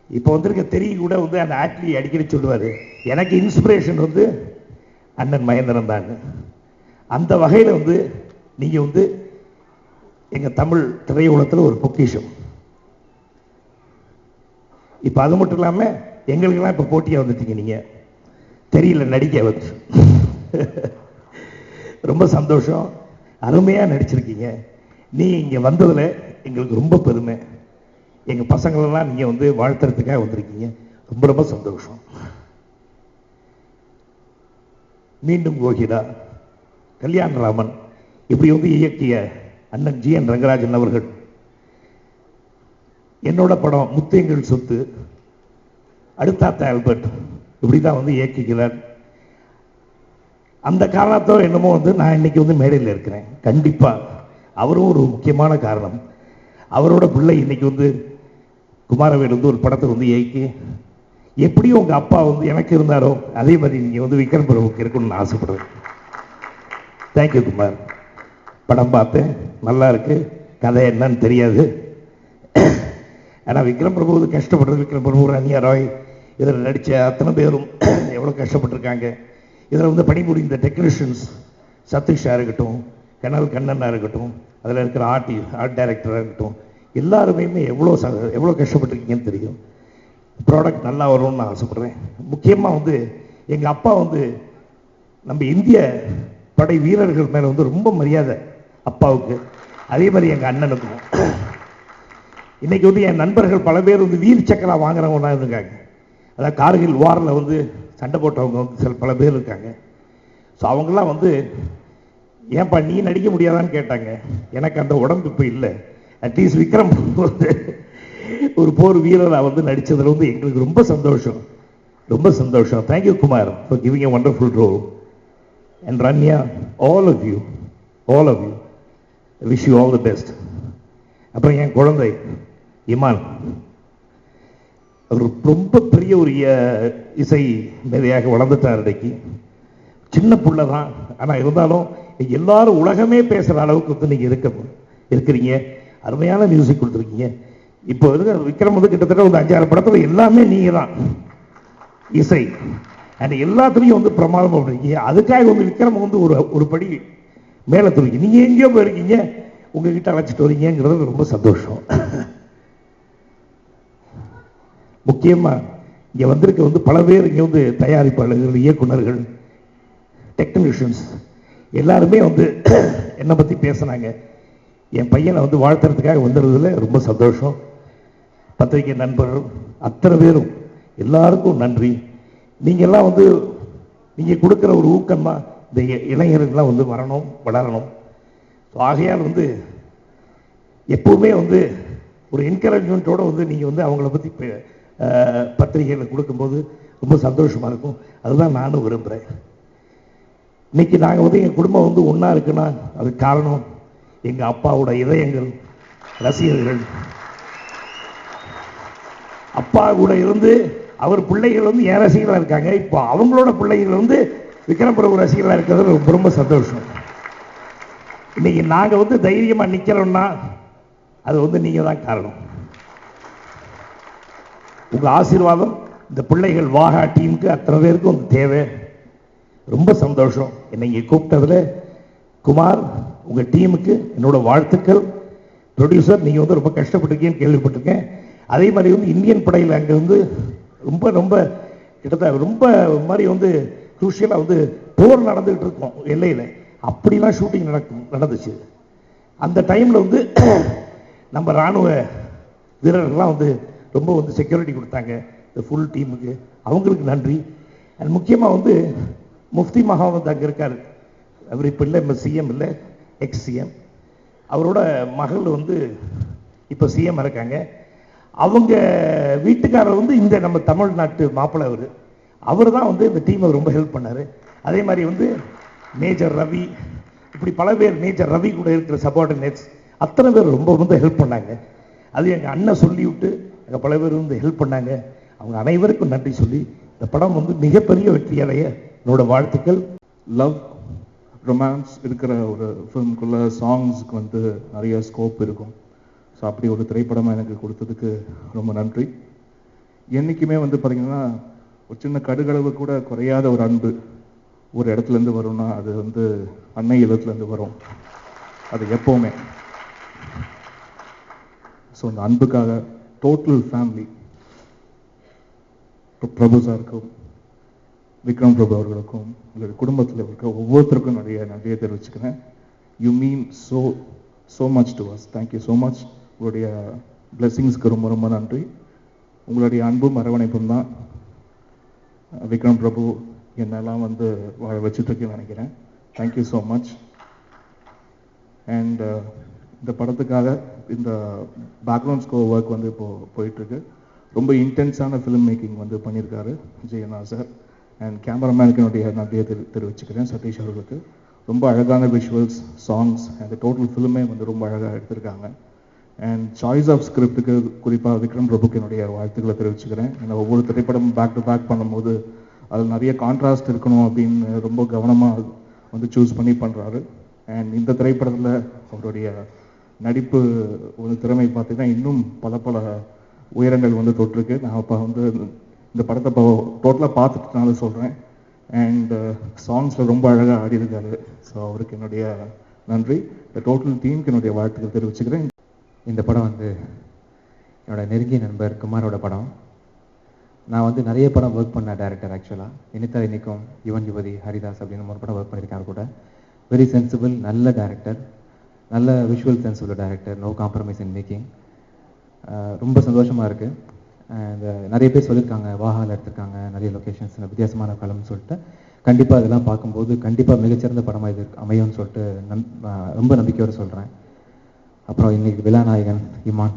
இப்போ வந்திருக்க தெரிய கூட வந்து அந்த ஆட்லி அடிக்கடி சொல்லுவாரு, எனக்கு இன்ஸ்பிரேஷன் வந்து அண்ணன் மகேந்திரன் தான். அந்த வகையில் வந்து நீங்க வந்து எங்க தமிழ் திரையுலகத்தில் ஒரு பொக்கிஷம். இப்போ அது மட்டும் இல்லாமல் எங்களுக்கெல்லாம் இப்போ போட்டியாக வந்துட்டீங்க. நீங்க தெரியல நடிக்க வந்து ரொம்ப சந்தோஷம். அருமையாக நடிச்சிருக்கீங்க. நீ இங்கே வந்ததில் எங்களுக்கு ரொம்ப பெருமை. எங்கள் பசங்களெல்லாம் நீங்கள் வந்து வாழ்த்துறதுக்காக வந்திருக்கீங்க. ரொம்ப ரொம்ப சந்தோஷம். மீண்டும் கோகிலா, கல்யாணராமன் இப்படி வந்து இயக்கிய அண்ணன் ஜி.என். ரங்கராஜன் அவர்கள் என்னோட படம் முத்தேங்கள் சொத்து, அடுத்தாத்த ஆல்பர்ட் இப்படி தான் வந்து இயக்கிக்கிறார். அந்த காரணத்தோ என்னமோ வந்து நான் இன்னைக்கு வந்து மேடையில் இருக்கிறேன். கண்டிப்பா அவரும் ஒரு முக்கியமான காரணம். அவரோட பிள்ளை இன்னைக்கு வந்து குமாரவேல் வந்து ஒரு படத்தை வந்து இயக்கி, எப்படியும் உங்க அப்பா வந்து எனக்கு இருந்தாரோ அதே மாதிரி நீங்க வந்து விக்ரம் பிரபுக்கு இருக்கணும்னு ஆசைப்படுறேன். தேங்க்யூ குமார். படம் பார்த்தேன், நல்லா இருக்கு. கதை என்னன்னு தெரியாது. ஆனால் விக்ரம் பிரபு வந்து கஷ்டப்படுறது, விக்ரம் பிரபு, ரன்யா ராய் இதில் நடித்த அத்தனை பேரும் எவ்வளோ கஷ்டப்பட்டிருக்காங்க. இதில் வந்து பணிபுரிந்த டெக்னீஷியன்ஸ் சதீஷாக இருக்கட்டும், கனல் கண்ணனாக இருக்கட்டும், அதில் இருக்கிற ஆர்ட் டைரக்டராக இருக்கட்டும், எல்லாருமே எவ்வளோ கஷ்டப்பட்டிருக்கீங்கன்னு தெரியும். ப்ராடக்ட் நல்லா வரும்னு நான் ஆசைப்படுறேன். முக்கியமாக வந்து எங்கள் அப்பா வந்து நம்ம இந்திய படை வீரர்கள் மேலே வந்து ரொம்ப மரியாதை. அப்பாவுக்கு, அதே மாதிரி எங்கள் அண்ணனுக்கும். இன்னைக்கு வந்து என் நண்பர்கள் பல பேர் வந்து வீல் சக்கரா வாங்குறவங்க இருக்காங்க. அதாவது கார்கில் வாரில் வந்து சண்டை போட்டவங்க வந்து பல பேர் இருக்காங்க. ஸோ அவங்கெல்லாம் வந்து ஏன்பா நீ நடிக்க முடியாதான்னு கேட்டாங்க. எனக்கு அந்த உடம்பு இப்போ இல்லை. அட்லீஸ்ட் விக்ரம் வந்து ஒரு போர் வீரராக வந்து நடித்ததில் வந்து எங்களுக்கு ரொம்ப சந்தோஷம், ரொம்ப சந்தோஷம். Thank you Kumar for giving a wonderful role. And Ranya, all of you wish you all the best. அப்புறம் என் குழந்தை இமான், அவர் ரொம்ப பெரிய ஒரு இசை மேதையாக வளர்ந்துட்டார். இன்றைக்கு சின்ன புள்ள தான், ஆனால் இருந்தாலும் எல்லாரும் உலகமே பேசுகிற அளவுக்கு வந்து நீங்கள் இருக்கிறீங்க. அருமையான மியூசிக் கொடுத்துருக்கீங்க. இப்போ இருக்கிற விக்ரம் வந்து கிட்டத்தட்ட ஒரு 5-6 படத்தில் எல்லாமே நீங்கள் தான் இசை, அண்ட் எல்லாத்துலேயும் வந்து பிரமாதமாக பண்ணிருக்கீங்க. அதுக்காக வந்து விக்ரம் வந்து ஒரு படி மேலே துணிங்க. நீங்கள் எங்கேயோ போயிருக்கீங்க, உங்ககிட்ட அழைச்சிட்டு வரீங்கிறது ரொம்ப சந்தோஷம். முக்கியமாக இங்கே வந்திருக்க வந்து பல பேர் இங்கே வந்து தயாரிப்பாளர்கள், இயக்குநர்கள், டெக்னீஷியன்ஸ் எல்லாருமே வந்து என்னை பற்றி பேசுனாங்க. என் பையனை வந்து வாழ்த்துறதுக்காக வந்துடுறதுல ரொம்ப சந்தோஷம். பத்திரிகை நண்பர்கள் அத்தனை பேரும் எல்லாருக்கும் நன்றி. நீங்கள்லாம் வந்து நீங்கள் கொடுக்குற ஒரு ஊக்கம் தான் இந்த இளைஞர்கள்லாம் வந்து வரணும், வளரணும். ஸோ ஆகையால் வந்து எப்பவுமே வந்து ஒரு என்கரேஜ்மெண்ட்டோடு வந்து நீங்கள் வந்து அவங்கள பற்றி பத்திரிகையில் கொடுக்கும்போது ரொம்ப சந்தோஷமாக இருக்கும். அதுதான் நானும் விரும்புகிறேன். இன்னைக்கு நாங்கள் வந்து எங்கள் குடும்பம் வந்து ஒன்றா இருக்குன்னா அதுக்கு காரணம் எங்கள் அப்பாவோட இதயங்கள், ரசிகர்கள். அப்பா கூட இருந்து அவர் பிள்ளைகள் வந்து என் ரசிகர்களாக இருக்காங்க. இப்போ அவங்களோட பிள்ளைகள் வந்து விக்ரம் பிரபு ரசிகர்களாக இருக்கிறது ரொம்ப ரொம்ப சந்தோஷம். இன்னைக்கு நாங்கள் வந்து தைரியமாக நிற்கிறோம்னா அது வந்து நீங்கள் தான் காரணம். உங்கள் ஆசீர்வாதம் இந்த பிள்ளைகள் வாகா டீமுக்கு அத்தனை பேருக்கும் வந்து தேவை. ரொம்ப சந்தோஷம். என்னை இங்கே கூப்பிட்டதில் குமார், உங்கள் டீமுக்கு என்னோட வாழ்த்துக்கள். ப்ரொடியூசர், நீங்கள் வந்து ரொம்ப கஷ்டப்பட்டிருக்கீங்கன்னு கேள்விப்பட்டிருக்கேன். அதே மாதிரி வந்து இந்தியன் படையில் அங்கே வந்து ரொம்ப ரொம்ப கிட்டத்தட்ட ரொம்ப மாதிரி வந்து குரூஷியலாக வந்து போர் நடந்துகிட்டு இருக்கும் எல்லையில். அப்படிலாம் ஷூட்டிங் நடந்துச்சு. அந்த டைமில் வந்து நம்ம இராணுவ வீரர்கள்லாம் வந்து ரொம்ப வந்து செக்யூரிட்டி கொடுத்தாங்க இந்த ஃபுல் டீமுக்கு. அவங்களுக்கு நன்றி. அண்ட் முக்கியமாக வந்து முஃப்தி மஹாமத் அங்கே இருக்கார். அவர் இப்போ இல்லை, சிஎம் இல்லை, எக்ஸ் சிஎம். அவரோட மகள் வந்து இப்போ சிஎம் இருக்காங்க. அவங்க வீட்டுக்காரர் வந்து இந்த நம்ம தமிழ்நாட்டு மாப்பிள்ளை. அவர் தான் வந்து இந்த டீமை ரொம்ப ஹெல்ப் பண்ணார். அதே மாதிரி வந்து மேஜர் ரவி, இப்படி பல பேர், மேஜர் ரவி கூட இருக்கிற சபார்டினேட்ஸ் அத்தனை பேர் ரொம்ப வந்து ஹெல்ப் பண்ணாங்க. அது எங்கள் அண்ணன் சொல்லிவிட்டு அங்கே பல பேர் வந்து ஹெல்ப் பண்ணாங்க. அவங்க அனைவருக்கும் நன்றி சொல்லி இந்த படம் வந்து மிகப்பெரிய வெற்றி அடைய என்னோட வாழ்த்துக்கள். லவ் ரொமான்ஸ் இருக்கிற ஒரு ஃபிலிம்குள்ள சாங்ஸுக்கு வந்து நிறைய ஸ்கோப் இருக்கும். ஸோ அப்படி ஒரு திரைப்படமாக எனக்கு கொடுத்ததுக்கு ரொம்ப நன்றி. என்றைக்குமே வந்து பார்த்திங்கன்னா ஒரு சின்ன கடுகளவு கூட குறையாத ஒரு அன்பு ஒரு இடத்துலேருந்து வரும்னா அது வந்து அன்னை இல்லத்துலேருந்து வரும். அது எப்போவுமே. ஸோ அந்த அன்புக்காக டோட்டல் ஃபேமிலி, பிரபு சாருக்கும் விக்ரம் பிரபு அவர்களுக்கும் உங்களுடைய குடும்பத்தில் இருக்க ஒவ்வொருத்தருக்கும் நன்றியை தெரிவிச்சுக்கிறேன். You mean so much to us. Thank you so much. உங்களுடைய பிளெஸிங்ஸ்க்கு ரொம்ப ரொம்ப நன்றி. உங்களுடைய அன்பும் அரவணைப்பும் தான் விக்ரம் பிரபு என்னெல்லாம் வந்து வாழ வச்சுட்ருக்கேன்னு நினைக்கிறேன். Thank you so much. அண்ட் இந்த படத்துக்காக இந்த பேக்ரவுண்ட் ஸ்கோர் ஒர்க் வந்து இப்போது போயிட்டுருக்கு. ரொம்ப இன்டென்ஸான ஃபிலிம் மேக்கிங் வந்து பண்ணியிருக்காரு ஜெயனா சார். அண்ட் கேமராமேனுக்கு என்னுடைய நன்றியை தெரிவிச்சுக்கிறேன் சதீஷ் அவர்களுக்கு. ரொம்ப அழகான விஷுவல்ஸ், சாங்ஸ், அந்த டோட்டல் ஃபிலிமே வந்து ரொம்ப அழகாக எடுத்திருக்காங்க. அண்ட் சாய்ஸ் ஆஃப் ஸ்கிரிப்டுக்கு குறிப்பாக விக்ரம் பிரபுக்கு என்னுடைய வாழ்த்துக்களை தெரிவிச்சுக்கிறேன். ஏன்னா ஒவ்வொரு திரைப்படம் பேக் டு பேக் பண்ணும்போது அதில் நிறைய கான்ட்ராஸ்ட் இருக்கணும் அப்படின்னு ரொம்ப கவனமாக வந்து சூஸ் பண்ணி பண்ணுறாரு. அண்ட் இந்த திரைப்படத்தில் அவருடைய நடிப்பு ஒரு திறமை பார்த்தீங்கன்னா இன்னும் பல பல உயரங்கள் வந்து தொட்டிருக்கு. நான் இப்போ வந்து இந்த படத்தை இப்போ டோட்டலாக பார்த்துட்டனால சொல்கிறேன். அண்ட் சாங்ஸில் ரொம்ப அழகாக ஆடியிருக்காரு. ஸோ அவருக்கு என்னுடைய நன்றி. இந்த டோட்டல் டீமுக்கு என்னுடைய வாழ்த்துக்கள் தெரிவிச்சுக்கிறேன். இந்த படம் வந்து என்னோட நெருங்கிய நண்பர் குமாரோட படம். நான் வந்து நிறைய படம் ஒர்க் பண்ண டேரக்டர். ஆக்சுவலாக இனித்தா இன்றைக்கும் யுவன் யுவதி ஹரிதாஸ் அப்படின்னு ஒரு படம் ஒர்க் பண்ணியிருக்காரு கூட. வெரி சென்சிபிள், நல்ல டேரக்டர். நல்ல விஷுவல் சென்ஸ் உள்ள director, no compromise in making. ரொம்ப சந்தோஷமாக இருக்குது. அண்ட் நிறைய பேர் சொல்லியிருக்காங்க, வாஹாவில் எடுத்திருக்காங்க, நிறைய லொக்கேஷன்ஸ் வித்தியாசமான களம்னு சொல்லிட்டு. கண்டிப்பாக அதெல்லாம் பார்க்கும்போது கண்டிப்பாக மிகச்சிறந்த படமாக இது அமையும்னு சொல்லிட்டு ரொம்ப நம்பிக்கையோடு சொல்கிறேன். அப்புறம் இன்னைக்கு விழாநாயகன் இமான்,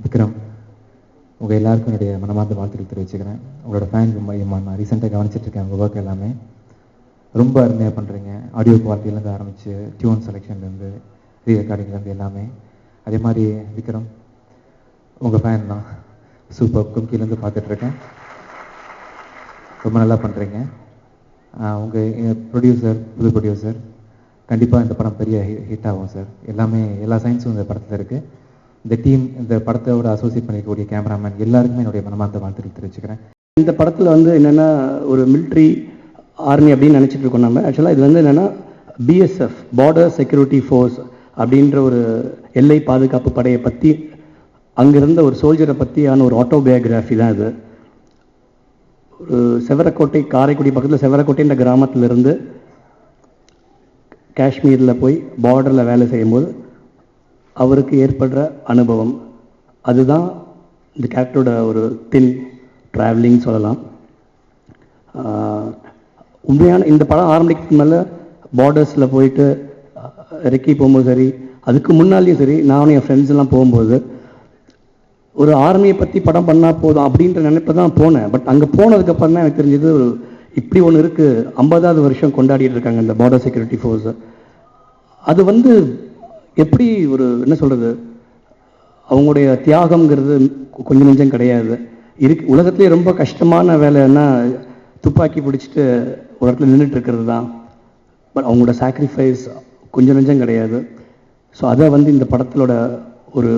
விக்ரம், உங்கள் எல்லாருக்கும் என்னுடைய மனமார்ந்த வாழ்த்துக்கள் தெரிவிச்சுக்கிறேன். உங்களோட ஃபேன் இமான், நான் ரீசெண்டாக கவனிச்சிட்ருக்கேன் உங்கள் ஒர்க் எல்லாமே ரொம்ப அருமையாக பண்ணுறீங்க. ஆடியோ குவாலிட்டிலேருந்து ஆரம்பித்து டியூன் செலெக்ஷன்லேருந்து ரீ ரெக்கார்டிங்லேருந்து எல்லாமே. அதே மாதிரி விக்ரம், உங்கள் ஃபேன் தான், சூப்பர், கும்கிலேருந்து பார்த்துட்ருக்கேன், ரொம்ப நல்லா பண்ணுறீங்க. உங்கள் ப்ரொடியூசர், புது ப்ரொடியூசர், கண்டிப்பாக இந்த படம் பெரிய ஹிட் ஆகும் சார். எல்லாமே எல்லா சயின்ஸும் இந்த படத்தில் இருக்குது. இந்த டீம், இந்த படத்தோட அசோசியேட் பண்ணிக்கக்கூடிய கேமராமேன் எல்லாருக்குமே என்னுடைய மனமார்ந்த வாழ்த்துக்கள் தெரிவிச்சுக்கிறேன். இந்த படத்தில் வந்து என்னென்னா ஒரு மிலிட்ரி ஆர்மி அப்படின்னு நினச்சிட்டு இருக்கோம் நம்ம. ஆக்சுவலாக இது வந்து என்னென்னா பிஎஸ்எஃப், பார்டர் செக்யூரிட்டி ஃபோர்ஸ் அப்படின்ற ஒரு எல்லை பாதுகாப்பு படையை பற்றி, அங்கிருந்த ஒரு சோல்ஜரை பற்றியான ஒரு ஆட்டோபயோகிராஃபி தான் இது. ஒரு செவரக்கோட்டை, காரைக்குடி பக்கத்தில் செவரக்கோட்டைன்ற கிராமத்திலிருந்து காஷ்மீரில் போய் பார்டரில் வேலை செய்யும்போது அவருக்கு ஏற்படுற அனுபவம், அதுதான் இந்த கேரக்டரோட ஒரு தின் ட்ராவலிங் சொல்லலாம். உண்மையான இந்த படம் ஆரம்பிக்கிறதுக்கு மேலே பார்டர்ஸில் போயிட்டு இறக்கி போகும்போது சரி, அதுக்கு முன்னாலேயும் சரி, நானும் என் ஃப்ரெண்ட்ஸ் எல்லாம் போகும்போது ஒரு ஆர்மியை பற்றி படம் பண்ணால் போதும் அப்படின்ற நினைப்பை தான் போனேன். பட் அங்கே போனதுக்கப்புறம் தான் எனக்கு தெரிஞ்சது இப்படி ஒன்று இருக்குது. 50வது வருஷம் கொண்டாடிட்டு இருக்காங்க இந்த பார்டர் செக்யூரிட்டி ஃபோர்ஸை. அது வந்து எப்படி ஒரு என்ன சொல்கிறது, அவங்களுடைய தியாகங்கிறது கொஞ்சம் நெஞ்சம் கிடையாது. உலகத்துலேயே ரொம்ப கஷ்டமான வேலைன்னா துப்பாக்கி பிடிச்சிட்டு ஒரு இடத்துல நின்றுட்டு இருக்கிறது தான். பட் அவங்களோட சாக்ரிஃபைஸ் கொஞ்சம் நெஞ்சம் கிடையாது. ஸோ அதை வந்து இந்த படத்திலோட ஒரு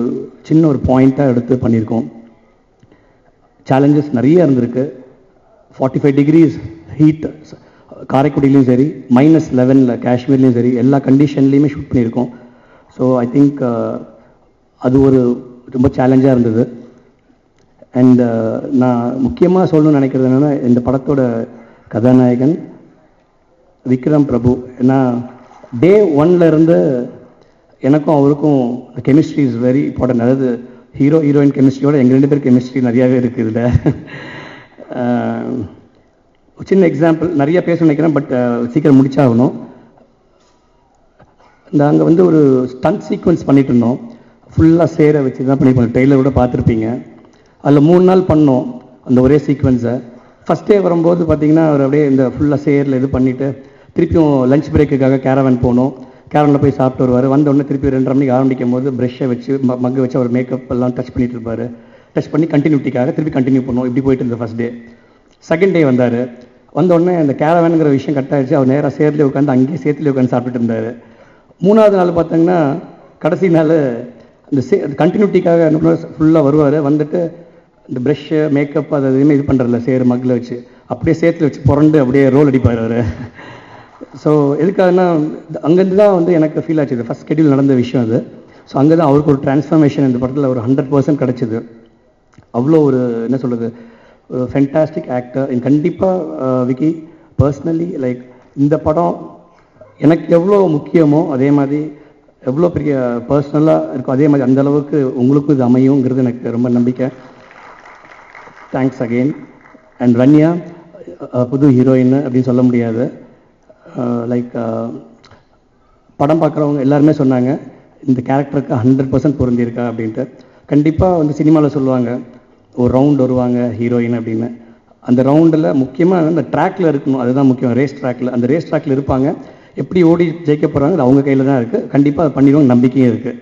சின்ன ஒரு பாயிண்ட்டாக எடுத்து பண்ணியிருக்கோம். சேலஞ்சஸ் நிறைய இருந்திருக்கு. 45 டிகிரிஸ் ஹீட் காரைக்குடிலையும் சரி, -11 காஷ்மீர்லேயும் சரி, எல்லா கண்டிஷன்லேயுமே ஷூட் பண்ணியிருக்கோம். ஸோ ஐ திங்க் அது ஒரு ரொம்ப சேலஞ்சாக இருந்தது. அண்ட் நான் முக்கியமாக சொல்லணும்னு நினைக்கிறது என்னென்னா, இந்த படத்தோட கதாநாயகன் விக்ரம் பிரபு. ஏன்னா டே 1ல் இருந்து எனக்கும் அவருக்கும் கெமிஸ்ட்ரி இஸ் வெரி இம்பார்ட்டன்ட். அதாவது ஹீரோ ஹீரோயின் கெமிஸ்ட்ரியோட எங்கள் 2 பேர் கெமிஸ்ட்ரி நிறையாவே இருக்குது இதில். சின்ன எக்ஸாம்பிள், நிறைய பேச நினைக்கிறேன், பட் சீக்கிரம் முடிச்சாகணும். நாங்கள் வந்து ஒரு ஸ்டண்ட் சீக்வன்ஸ் பண்ணிட்டு இருந்தோம். ஃபுல்லாக சேரை வச்சு தான் பண்ணியிருப்போம். ட்ரெய்லரோட பார்த்துருப்பீங்க. அதில் 3 நாள் பண்ணோம் அந்த ஒரே சீக்வன்ஸை. ஃபஸ்ட் டே வரும்போது பார்த்தீங்கன்னா அவர் அப்படியே இந்த ஃபுல்லாக சேரில் இது பண்ணிவிட்டு திருப்பியும் லஞ்ச் பிரேக்குக்காக கேரவன் போனோம். கேரவனில் போய் சாப்பிட்டு வருவார். வந்தோடனே திருப்பி 2:30 மணிக்கு ஆரம்பிக்கும் போது ப்ரெஷ்ஷை வச்சு மக்கு வச்சு அவர் மேக்கப் எல்லாம் டச் பண்ணிட்டு இருப்பார். டச் பண்ணி கண்டினியூட்டிக்காக திருப்பி கண்டினியூ பண்ணோம். இப்படி போயிட்டு இருந்த ஃபஸ்ட் டே. செகண்ட் டே வந்தார். வந்தோடனே அந்த கேரவனுங்கிற விஷயம் கட் ஆகிடுச்சு. அவர் நேராக சேர்லேயே உட்காந்து அங்கேயே சேர்த்துலேயே உட்காந்து சாப்பிட்டுட்டு இருந்தார். 3வது நாள் பார்த்தீங்கன்னா கடைசி நாள் அந்த கண்டினியூட்டிக்காக ஃபுல்லாக வருவார். வந்துட்டு இந்த ப்ரெஷ்ஷு மேக்கப் அது எதுவுமே இது பண்ணுறதில்ல, சேரு மக்கில் வச்சு அப்படியே சேர்த்துல வச்சு புரண்டு அப்படியே ரோல் அடிப்பார் அவர். ஸோ எதுக்காகனா அங்கேருந்து தான் வந்து எனக்கு ஃபீல் ஆச்சு, இது ஃபஸ்ட் ஸ்கெடியூல் நடந்த விஷயம் அது. ஸோ அங்கே தான் அவருக்கு ஒரு டிரான்ஸ்ஃபர்மேஷன் இந்த படத்தில் ஒரு 100% கிடச்சிது. அவ்வளோ ஒரு என்ன சொல்கிறது, ஒரு ஃபென்டாஸ்டிக் ஆக்டர். கண்டிப்பாக விக்கி பர்சனலி லைக் இந்த படம் எனக்கு எவ்வளோ முக்கியமோ அதே மாதிரி எவ்வளோ பெரிய பர்சனலாக இருக்கும் அதே மாதிரி அந்த அளவுக்கு உங்களுக்கும் இது அமையுங்கிறது எனக்கு ரொம்ப நம்பிக்கை. Thanks again. அண்ட் ரன்யா புது ஹீரோயின் அப்படின்னு சொல்ல முடியாது. லைக் படம் பார்க்குறவங்க எல்லாருமே சொன்னாங்க இந்த கேரக்டருக்கு 100% பொருந்திருக்கா அப்படின்ட்டு. கண்டிப்பாக வந்து சினிமாவில் சொல்லுவாங்க ஒரு ரவுண்ட் வருவாங்க ஹீரோயின் அப்படின்னு. அந்த ரவுண்டில் முக்கியமாக அந்த ட்ராக்கில் இருக்கணும், அதுதான் முக்கியம். ரேஸ் ட்ராக்கில், அந்த ரேஸ் ட்ராக்கில் இருப்பாங்க. எப்படி ஓடி ஜெயிக்க போகிறாங்க அது அவங்க கையில் தான் இருக்குது. கண்டிப்பாக அதை பண்ணிடுவாங்க, நம்பிக்கையும் இருக்குது.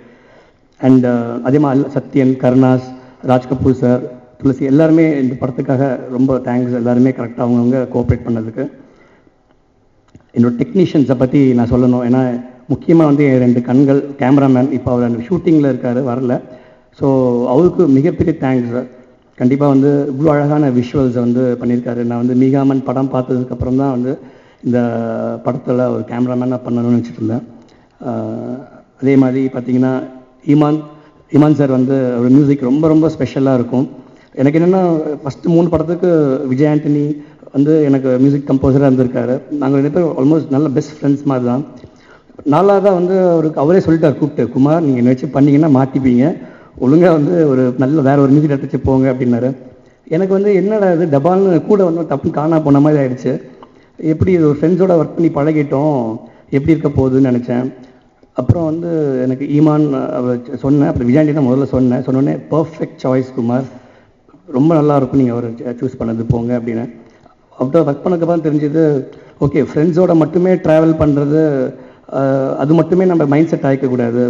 அண்ட் அதே மாதிரி சத்யன், கருணாஸ், ராஜ் கபூர் சார், துளசி எல்லாருமே இந்த படத்துக்காக ரொம்ப தேங்க்ஸ். எல்லாருமே கரெக்டாக அவங்கவுங்க கோஆப்ரேட் பண்ணதுக்கு. என்னோடய டெக்னீஷியன்ஸை பற்றி நான் சொல்லணும். ஏன்னா முக்கியமாக வந்து என் 2 கண்கள் கேமராமேன், இப்போ அவர் அந்த ஷூட்டிங்கில் இருக்கார், வரல. ஸோ அவருக்கு மிகப்பெரிய தேங்க்ஸ். கண்டிப்பாக வந்து இவ்வளோ அழகான விஷுவல்ஸை வந்து பண்ணியிருக்காரு. நான் வந்து மீகாமன் படம் பார்த்ததுக்கப்புறம் தான் வந்து இந்த படத்தில் ஒரு கேமராமேனாக பண்ணணும்னு வச்சுட்டு இருந்தேன். அதே மாதிரி பார்த்திங்கன்னா இமான் சார் வந்து ஒரு மியூசிக் ரொம்ப ரொம்ப ஸ்பெஷலாக இருக்கும். எனக்கு என்னென்னா ஃபஸ்ட்டு 3 படத்துக்கு விஜய் ஆண்டனி வந்து எனக்கு மியூசிக் கம்போசராக இருந்திருக்காரு. நாங்கள் 2 பேரும் ஆல்மோஸ்ட் நல்ல பெஸ்ட் ஃப்ரெண்ட்ஸ் மாதிரி தான். நாலாவதாக வந்து அவரே சொல்லிட்டார் கூப்பிட்டு, குமார் நீங்கள் என்ன வச்சு பண்ணீங்கன்னா மாட்டிப்பீங்க, ஒழுங்காக வந்து ஒரு நல்ல வேற ஒரு மியூசிக் எடுத்து போங்க அப்படின்னாரு. எனக்கு வந்து என்னடா இது டபால்னு கூட வந்து தப்புன்னு காணா போன மாதிரி ஆயிடுச்சு. எப்படி இது ஒரு ஃப்ரெண்ட்ஸோட ஒர்க் பண்ணி பழகிட்டோம், எப்படி இருக்க போகுதுன்னு நினச்சேன். அப்புறம் வந்து எனக்கு ஈமான் சொன்னேன், அப்புறம் விஜயாண்டி தான் முதல்ல சொன்னோடனே பர்ஃபெக்ட் சாய்ஸ் குமார், ரொம்ப நல்லா இருக்கும் நீங்கள் அவர் சூஸ் பண்ணது போங்க அப்படின்னு. அப்புறம் ஒர்க் பண்ணக்கப்புறம் தெரிஞ்சது, ஓகே ஃப்ரெண்ட்ஸோட மட்டுமே ட்ராவல் பண்ணுறது அது மட்டுமே நம்ம மைண்ட் செட் ஆகிக்கக்கூடாது.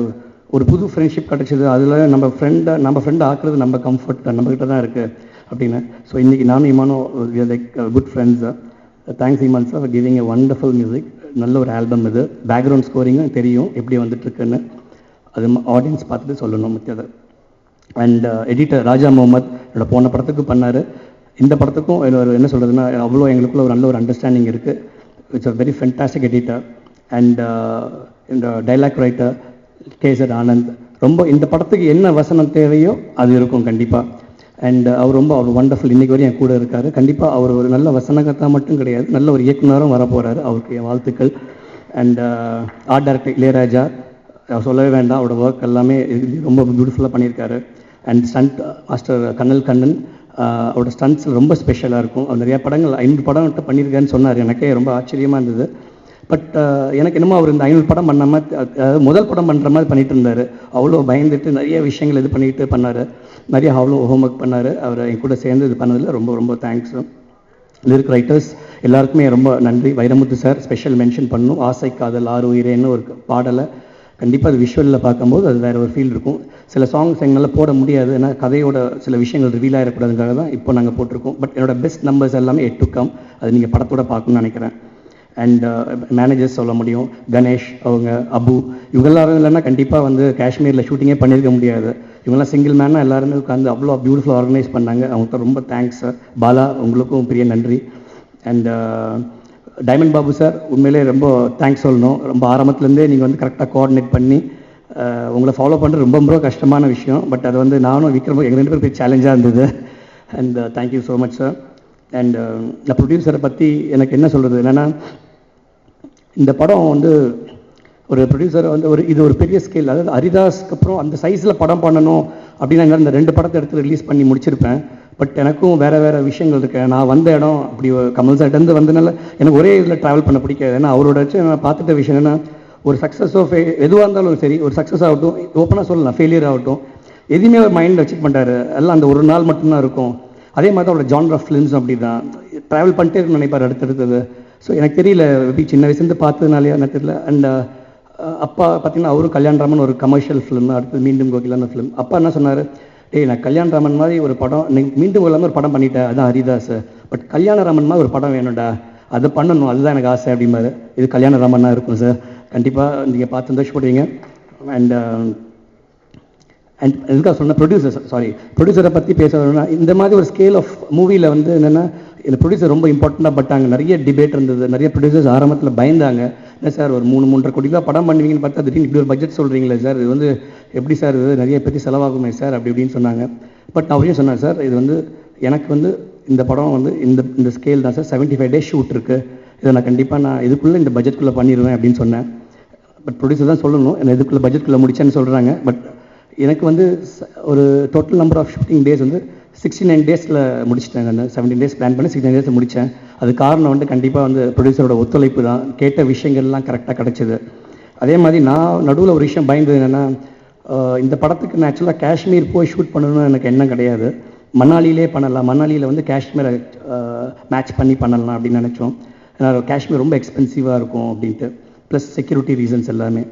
ஒரு புது ஃப்ரெண்ட்ஷிப் கிடச்சிது, அதில் நம்ம ஃப்ரெண்டை ஆக்குறது நம்ம கம்ஃபர்ட் நம்மக்கிட்ட தான் இருக்குது அப்படின்னு. ஸோ இன்றைக்கி நானும் ஈமானும் லைக் குட் ஃப்ரெண்ட்ஸ். தேங்க்ஸ் ஈமான் sir for giving a wonderful music. நல்ல ஒரு ஆல்பம் இது. பேக்ரவுண்ட் ஸ்கோரிங்கும் தெரியும் எப்படி வந்துட்டுருக்குன்னு, அது ஆடியன்ஸ் பார்த்துட்டு சொல்லணும் முக்கியதை. அண்ட் எடிட்டர் ராஜா முகமது என்னோட போன படத்துக்கு பண்ணார், இந்த படத்துக்கும் என்ன சொல்கிறதுன்னா அவ்வளோ எங்களுக்குள்ள ஒரு நல்ல ஒரு அண்டர்ஸ்டாண்டிங் இருக்குது. It's a very fantastic editor. And இந்த டைலாக் ரைட்டர் கேசர் ஆனந்த், ரொம்ப இந்த படத்துக்கு என்ன வசனம் தேவையோ அது இருக்கும் கண்டிப்பாக. அண்ட் அவர் வண்டர்ஃபுல், இன்றைக்கி வரையும் என் கூட இருக்கார். கண்டிப்பாக அவர் ஒரு நல்ல வசனகர்த்தா மட்டும் கிடையாது, நல்ல ஒரு இயக்குனரும் வரப்போகிறாரு, அவருக்கு என் வாழ்த்துக்கள். அண்ட் ஆர்ட் டைரக்டர் இளையராஜா அவர் சொல்லவே வேண்டாம், அவரோட ஒர்க் எல்லாமே ரொம்ப பியூட்டிஃபுல்லாக பண்ணியிருக்காரு. அண்ட் ஸ்டண்ட் மாஸ்டர் கண்ணன், அவரோட ஸ்டண்ட்ஸில் ரொம்ப ஸ்பெஷலாக இருக்கும். அவர் நிறையா படங்கள் 500 படம் மட்டும் பண்ணியிருக்காருன்னு சொன்னார், எனக்கே ரொம்ப ஆச்சரியமாக இருந்தது. பட் எனக்கு என்னமோ அவர் இந்த 500 படம் பண்ணாமல் முதல் படம் பண்ணுற மாதிரி பண்ணிட்டு இருந்தார். அவ்வளோ பயந்துட்டு நிறைய விஷயங்கள் இது பண்ணிட்டு பண்ணார், நிறைய அவ்வளோ ஹோம்ஒர்க் பண்ணார். அவர் என் கூட சேர்ந்து இது பண்ணதில் ரொம்ப ரொம்ப தேங்க்ஸ். லிரிக் ரைட்டர்ஸ் எல்லாருக்குமே ரொம்ப நன்றி. வைரமுத்து சார் ஸ்பெஷல் மென்ஷன் பண்ணணும். ஆசை காதல் ஆறு உயிரேன்னு ஒரு பாடலை கண்டிப்பாக அது விஷுவலில் பார்க்கும்போது அது வேறு ஒரு ஃபீல் இருக்கும். சில சாங்ஸ் எங்களால் போட முடியாது, ஏன்னா கதையோட சில விஷயங்கள் ரிவீல் ஆகிடக்கூடாதுக்காக தான் இப்போ நாங்கள் போட்டிருக்கோம். பட் என்னோட பெஸ்ட் நம்பர்ஸ் எல்லாமே 8 கம், அது நீங்கள் படத்தோட பார்க்கணும்னு நினைக்கிறேன். அண்ட் மேனேஜர்ஸ் சொல்ல முடியும், கணேஷ் அவங்க, அபு, இவங்க எல்லாரும் இல்லைன்னா கண்டிப்பாக வந்து காஷ்மீரில் ஷூட்டிங்கே பண்ணியிருக்க முடியாது. இவங்கெல்லாம் சிங்கிள் மேனாக எல்லாருமே உட்காந்து அவ்வளோ பியூட்டிஃபுல்லாக ஆர்கனைஸ் பண்ணாங்க, அவங்களுக்கு ரொம்ப தேங்க்ஸ் சார். பாலா உங்களுக்கும் பெரிய நன்றி. அண்ட் டைமண்ட் பாபு சார் உண்மையிலே ரொம்ப தேங்க்ஸ் சொல்லணும். ரொம்ப ஆரம்பத்துலேருந்தே நீங்கள் வந்து கரெக்டாக கோஆர்டினேட் பண்ணி உங்களை ஃபாலோ பண்ணுறது ரொம்ப ரொம்ப கஷ்டமான விஷயம். பட் அது வந்து நானும் விக்ரமும் எங்கள் 2 பேரும் பெரிய சேலஞ்சாக இருந்தது. And thank you so much sir. And இந்த ப்ரொடியூசரை பற்றி எனக்கு என்ன சொல்கிறது என்னென்னா, இந்த படம் வந்து ஒரு ப்ரொடியூசர் வந்து இது ஒரு பெரிய ஸ்கேல், அதாவது ஹரிதாஸ்க்கு அப்புறம் அந்த சைஸில் படம் பண்ணணும் அப்படின்னா இந்த 2 படத்தை எடுத்து ரிலீஸ் பண்ணி முடிச்சிருப்பேன். பட் எனக்கும் வேறு வேறு விஷயங்கள் இருக்கு. நான் வந்த இடம் அப்படி கமல் சார்ட்டேருந்து வந்தனால எனக்கு ஒரே இதில் ட்ராவல் பண்ண பிடிக்காது. ஏன்னா அவரோட நான் பார்த்துட்ட விஷயம் என்னென்னா, ஒரு சக்ஸஸோ எதுவாக இருந்தாலும் சரி, ஒரு சக்ஸஸ் ஆகட்டும், ஓப்பனாக சொல்லலாம் ஃபெயிலியர் ஆகட்டும், எதுவுமே ஒரு மைண்டில் வச்சுக்க மாட்டார். எல்லாம் அந்த ஒரு நாள் மட்டும்தான் இருக்கும். அதே மாதிரி தான் அவரோட ஜான்ரா ஃபிலிம்ஸ் அப்படி தான் ட்ராவல் பண்ணிட்டே இருக்குன்னு நினைப்பார் அடுத்தடுத்தது. ஸோ எனக்கு தெரியல எப்படி சின்ன வயசுலேருந்து பார்த்ததுனாலே எனக்கு தெரியல. அண்ட் அப்பா பார்த்தீங்கன்னா அவரும் கல்யாணராமன் ஒரு கமர்ஷியல் ஃபிலிம், அடுத்தது மீண்டும் கோகிலான ஃபிலிம். அப்பா என்ன சொன்னார், டேய் நான் கல்யாணராமன் மாதிரி ஒரு படம், நீங்கள் மீண்டும் கோகிலாமல் ஒரு படம் பண்ணிட்டேன், அதுதான் ஹரிதாஸ். பட் கல்யாணராமன் மாதிரி ஒரு படம் வேணும்டா, அதை பண்ணணும், அதுதான் எனக்கு ஆசை அப்படிம்பாரு. இது கல்யாணராமன் தான் இருக்கும் சார், கண்டிப்பாக நீங்கள் பார்த்து சந்தோஷப்படுவீங்க. அண்ட் எதுக்காக சொன்ன ப்ரொடியூசரை பற்றி பேசுகிறதுனா, இந்த மாதிரி ஒரு ஸ்கேல் ஆஃப் மூவியில் வந்து என்னென்னா இந்த ப்ரொடியூசர் ரொம்ப இம்பார்ட்டண்ட்டாக பட்டாங்க. நிறைய டிபேட் இருந்தது, நிறைய ப்ரொடியூசர்ஸ் ஆரம்பத்தில் பயந்தாங்க. என்ன சார் ஒரு 3-3.5 கோடி ரூபா படம் பண்ணுவீங்கன்னு பார்த்தா திடீர்னு இப்படி ஒரு பட்ஜெட் சொல்கிறீங்களே சார், இது வந்து எப்படி சார், இது நிறைய பற்றி செலவாகுமே சார் அப்படி இப்படின்னு சொன்னாங்க. பட் நான் அவரையும் சொன்னேன், சார் இது வந்து எனக்கு வந்து இந்த படம் வந்து இந்த ஸ்கேல் தான் சார், 75 days ஷூட் இருக்குது, இதை நான் கண்டிப்பாக இதுக்குள்ளே இந்த பட்ஜெட்குள்ளே பண்ணிடுவேன் அப்படின்னு சொன்னேன். பட் ப்ரொடியூசர் தான் சொல்லணும் என்ன இதுக்குள்ளே பட்ஜெட்குள்ளே முடிச்சேன்னு சொல்கிறாங்க. பட் எனக்கு வந்து ஒரு total number of shooting days வந்து 69 daysல முடிச்சிட்டேன். நான் 17 days பிளான் பண்ணி 69 days முடித்தேன். அது காரணம் வந்து கண்டிப்பாக வந்து ப்ரொடியூசரோட ஒத்துழைப்பு தான். கேட்ட விஷயங்கள்லாம் கரெக்டாக கிடச்சிது. அதே மாதிரி நான் நடுவில் ஒரு விஷயம் பயந்தது என்னென்னா, இந்த படத்துக்கு நான் ஆக்சுவலாக காஷ்மீர் போய் ஷூட் பண்ணணும்னு எனக்கு எண்ணம் கிடையாது, மணாலியிலே பண்ணலாம், மணாலியில் வந்து காஷ்மீரை மேட்ச் பண்ணி பண்ணலாம் அப்படின்னு நினச்சோம். ஏன்னா காஷ்மீர் ரொம்ப எக்ஸ்பென்சிவாக இருக்கும் அப்படின்ட்டு, ப்ளஸ் செக்யூரிட்டி ரீசன்ஸ் எல்லாமே.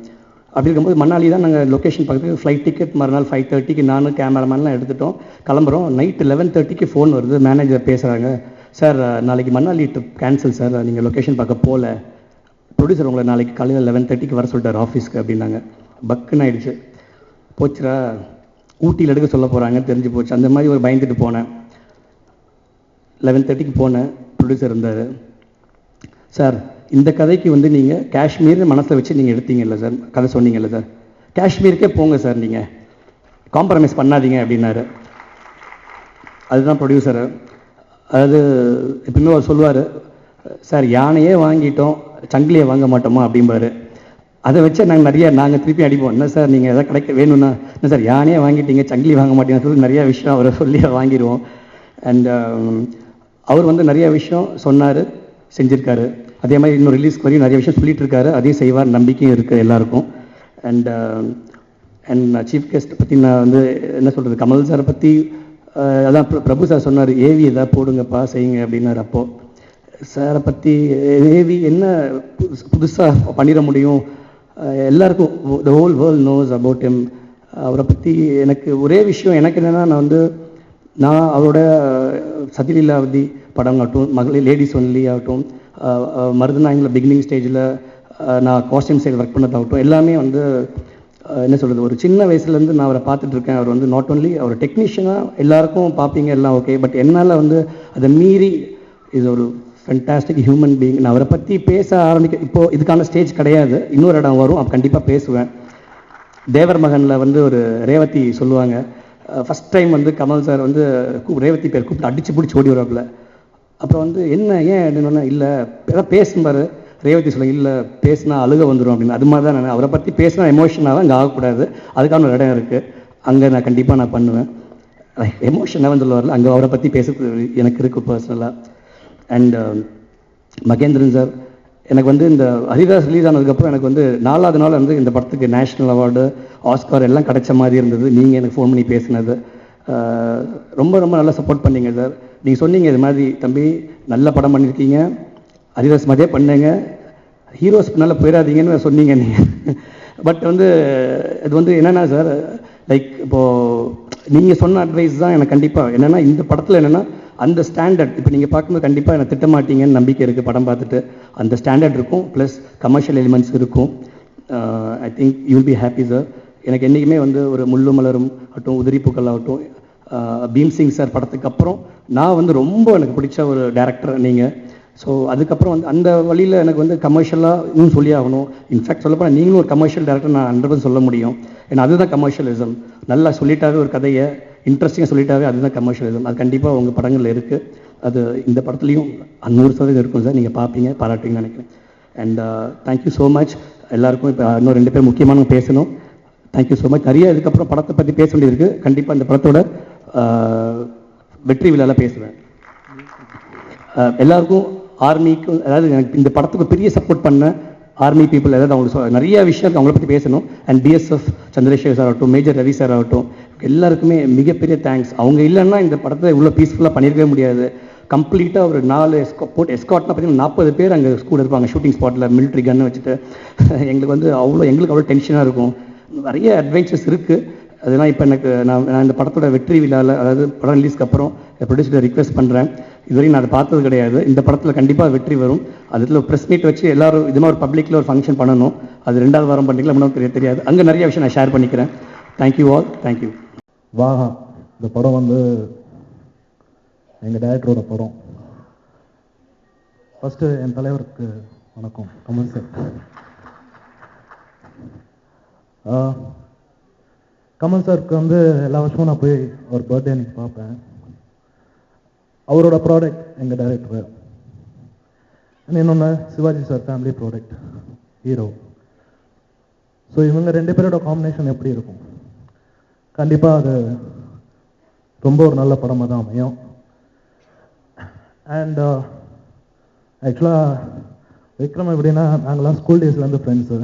அப்படி இருக்கும்போது மணாலி தான் நாங்கள் லொக்கேஷன் பார்க்குறதுக்கு ஃப்ளைட் டிக்கெட் மறுநாள் 5:30க்கு நானும் கேமராமேன்லாம் எடுத்துட்டோம், கிளம்புறோம். நைட் 11:30க்கு ஃபோன் வருது, மேனேஜர் பேசுகிறாங்க, சார் நாளைக்கு மணாலி ட்ரிப் கேன்சல் சார், நீங்கள் லொக்கேஷன் பார்க்க போகல, ப்ரொடியூசர் உங்களை நாளைக்கு காலையில் 11:30க்கு வர சொல்லிட்டார் ஆஃபீஸ்க்கு அப்படின்னாங்க. பக்குன்னு ஆகிடுச்சு, போச்சுரா ஊட்டியில் எடுக்க சொல்ல போகிறாங்க தெரிஞ்சு போச்சு. அந்த மாதிரி ஒரு பயந்துட்டு போனேன். 11:30க்கு போனேன், ப்ரொடியூசர் இருந்தார். சார் இந்த கதைக்கு வந்து நீங்கள் காஷ்மீர் மனசில் வச்சு நீங்கள் எடுத்தீங்கல்ல சார், கதை சொன்னீங்கல்ல சார், காஷ்மீருக்கே போங்க சார், நீங்கள் காம்ப்ரமைஸ் பண்ணாதீங்க அப்படின்னாரு. அதுதான் ப்ரொடியூசரு. அதாவது எப்பவுமே அவர் சொல்லுவார், சார் யானையே வாங்கிட்டோம் சங்கிலியை வாங்க மாட்டோமா அப்படிம்பாரு. அதை வச்சு நாங்கள் திருப்பி அடிப்போம். என்ன சார் நீங்கள் எதாவது கிடைக்க வேணும்னா, என்ன சார் யானே வாங்கிட்டீங்க, சங்கிலி வாங்க மாட்டீங்கன்னு சொல்லி நிறையா விஷயம் அவரை சொல்லி வாங்கிடுவோம். அண்ட் அவர் வந்து நிறைய விஷயம் சொன்னார், செஞ்சுருக்காரு. அதே மாதிரி இன்னும் ரிலீஸ்க்கு வரையும் நிறைய விஷயம் சொல்லிட்டு இருக்காரு, அதையும் செய்வார், நம்பிக்கையும் இருக்குது எல்லாருக்கும். அண்ட் சீஃப் கெஸ்ட் பற்றி நான் வந்து என்ன சொல்கிறது, கமல் சாரை பற்றி அதான் பிரபு சார் சொன்னார், ஏவி எதாவது போடுங்கப்பா செய்யுங்க அப்படின்னாரு. அப்போது சாரை பற்றி ஏவி என்ன புதுசாக பண்ணிட முடியும், எல்லாருக்கும் the whole world nose about him. அவரை பற்றி எனக்கு ஒரே விஷயம் எனக்கு என்னென்னா, நான் அவரோட சதிலீலாவதி படம் ஆகட்டும், மகளிர் லேடிஸ் ஒன்லி ஆகட்டும், மருதநாயகில் பிகினிங் ஸ்டேஜில் நான் காஸ்டியூம் சைடு ஒர்க் பண்ணதாகட்டும், எல்லாமே வந்து என்ன சொல்கிறது, ஒரு சின்ன வயசுலேருந்து நான் அவரை பார்த்துட்ருக்கேன். அவர் வந்து நாட் ஓன்லி அவர் டெக்னீஷியனாக எல்லாருக்கும் பார்ப்பீங்க எல்லாம் ஓகே, பட் என்னால் வந்து அதை மீறி இது ஒரு ஃபென்டாஸ்டிக் ஹியூமன் பீயிங். நான் அவரை பற்றி பேச இப்போது இதுக்கான ஸ்டேஜ் கிடையாது, இன்னொரு இடம் வரும், அப்போ கண்டிப்பாக பேசுவேன். தேவர் மகனில் வந்து ஒரு ரேவதி சொல்லுவாங்க, ஃபஸ்ட் டைம் வந்து கமல் சார் வந்து ரேவதி பேர் கூப்பிட்டு அடித்து பிடிச்சி ஓடி வருவாப்புல. அப்புறம் வந்து என்ன ஏன் அப்படின்னா, இல்லை ஏதாவது பேசும்பாரு, ரேவதி சொல்லுங்க, இல்லை பேசினா அழுக வந்துடும் அப்படின்னு. அது மாதிரி தான் நான் அவரை பற்றி பேசினா எமோஷனாக அங்கே ஆகக்கூடாது, அதுக்கான ஒரு இடம் இருக்குது, அங்கே நான் கண்டிப்பாக நான் பண்ணுவேன். எமோஷனாக சொல்ல வரல, அங்கே அவரை பற்றி பேசுறது எனக்கு இருக்குது பர்சனலாக. அண்ட் மகேந்திரன் சார், எனக்கு வந்து இந்த ஹரிதாஸ் ரிலீஸ் ஆனதுக்கப்புறம் எனக்கு வந்து 4வது நாள் வந்து இந்த படத்துக்கு நேஷ்னல் அவார்டு, ஆஸ்கார் எல்லாம் கிடைச்ச மாதிரி இருந்தது. நீங்கள் எனக்கு ஃபோன் பண்ணி பேசினது ரொம்ப ரொம்ப நல்லா சப்போர்ட் பண்ணீங்க சார். நீங்கள் சொன்னீங்க இது மாதிரி, தம்பி நல்ல படம் பண்ணியிருக்கீங்க, ஹரிதாஸ் மாதிரியே பண்ணுங்க, ஹீரோஸ் பின்னால் போயிடாதீங்கன்னு சொன்னீங்க நீங்கள். பட் வந்து இது வந்து என்னென்னா சார், லைக் இப்போது நீங்கள் சொன்ன அட்வைஸ் தான் எனக்கு கண்டிப்பாக என்னென்னா, இந்த படத்தில் என்னென்னா அந்த ஸ்டாண்டர்ட் இப்போ நீங்கள் பார்க்கும்போது கண்டிப்பாக எனக்கு திட்டமாட்டீங்கன்னு நம்பிக்கை இருக்குது. படம் பார்த்துட்டு அந்த ஸ்டாண்டர்ட் இருக்கும், ப்ளஸ் கமர்ஷியல் எலிமெண்ட்ஸ் இருக்கும். I think you will be happy sir. எனக்கு என்றைக்குமே வந்து ஒரு முள்ளு மலரும் ஆகட்டும், உதிரி பூக்கள் ஆகட்டும், பீம்சிங் சார் படத்துக்கு அப்புறம் நான் வந்து ரொம்ப எனக்கு பிடிச்ச ஒரு டேரக்டர் நீங்கள். ஸோ அதுக்கப்புறம் வந்து அந்த வழியில் எனக்கு வந்து கமர்ஷியலாக இன்னும் சொல்லி ஆகணும். இன்ஃபேக்ட் சொல்லப்போனால் நீங்களும் ஒரு கமர்ஷியல் டேரக்டர் நான் 100% சொல்ல முடியும். ஏன்னா அதுதான் கமர்ஷியலிசம். நல்லா சொல்லிட்டாவே ஒரு கதையை இன்ட்ரெஸ்டிங்காக சொல்லிட்டாவே அதுதான் கமர்ஷியலிசம். அது கண்டிப்பாக உங்கள் படங்களில் இருக்குது. அது இந்த படத்துலையும் 100% இருக்கும் சார். நீங்கள் பார்ப்பீங்க, பாராட்டுவீங்கன்னு நினைக்கிறேன். அண்ட் தேங்க்யூ ஸோ மச் எல்லாருக்கும். இப்போ இன்னும் 2 பேர் முக்கியமான பேசணும். Thank you so much. நிறைய இதுக்கப்புறம் படத்தை பற்றி பேச வேண்டியது இருக்குது. கண்டிப்பாக இந்த படத்தோட வெற்றி விழாவில் பேசுவேன். எல்லாருக்கும் ஆர்மிக்கும், அதாவது எனக்கு இந்த படத்துக்கு பெரிய சப்போர்ட் பண்ண ஆர்மி பீப்புள், அதாவது அவங்களுக்கு நிறைய விஷயம் அவங்கள பற்றி பேசணும். அண்ட் பிஎஸ்எஃப் சந்திரசேகர் சார் ஆகட்டும், மேஜர் ரவி சார் ஆகட்டும், எல்லாருக்குமே மிகப்பெரிய தேங்க்ஸ். அவங்க இல்லைன்னா இந்த படத்தை இவ்வளோ பீஸ்ஃபுல்லாக பண்ணியிருக்கவே முடியாது. கம்ப்ளீட்டாக ஒரு 4 எஸ்கார்ட்னா பார்த்தீங்கன்னா 40 பேர் அங்கே கூட இருப்பாங்க ஷூட்டிங் ஸ்பாட்டில் மிலிட்ரி கன்னை வச்சுட்டு. எங்களுக்கு வந்து அவ்வளோ டென்ஷனாக இருக்கும். நிறைய அட்வென்ச்சர்ஸ் இருக்குது. அதெல்லாம் இப்போ எனக்கு நான் இந்த படத்தோட வெற்றி விழாவில், அதாவது படம் ரிலீஸ்க்கு அப்புறம் ப்ரொடியூசரை ரிக்வெஸ்ட் பண்ணுறேன். இதுவரையும் நான் அதை பார்த்தது கிடையாது. இந்த படத்தில் கண்டிப்பாக வெற்றி வரும். அதில் ஒரு ப்ரெஸ் மீட் வச்சு எல்லோரும் இது மாதிரி ஒரு பப்ளிக்கில் ஒரு ஃபங்க்ஷன் பண்ணணும். அது 2வது வாரம் பண்ணிக்கலாம், முன்னாடி தெரியாது. அங்கே நிறைய விஷயம் நான் ஷேர் பண்ணிக்கிறேன். Thank you all, thank you. வாஹா இந்த படம் வந்து எங்கள் டைரக்டரோட படம். ஃபஸ்ட்டு என் தலைவருக்கு வணக்கம், கமல் சார். கமல் சாருக்கு வந்து எல்லா வருஷமும் நான் போய் அவர் பர்த்டே அன்னைக்கு பார்ப்பேன். அவரோட ப்ராடக்ட் எங்கள் டைரக்டர். இன்னொன்று Sivaji sir family product hero. So இவங்க 2 பேரோட காம்பினேஷன் எப்படி இருக்கும்? கண்டிப்பாக அது ரொம்ப ஒரு நல்ல படமாக தான் அமையும். அண்ட் ஆக்சுவலாக விக்ரம் எப்படின்னா, நாங்களாம் ஸ்கூல் டேஸ்லேருந்து ஃப்ரெண்ட்ஸு.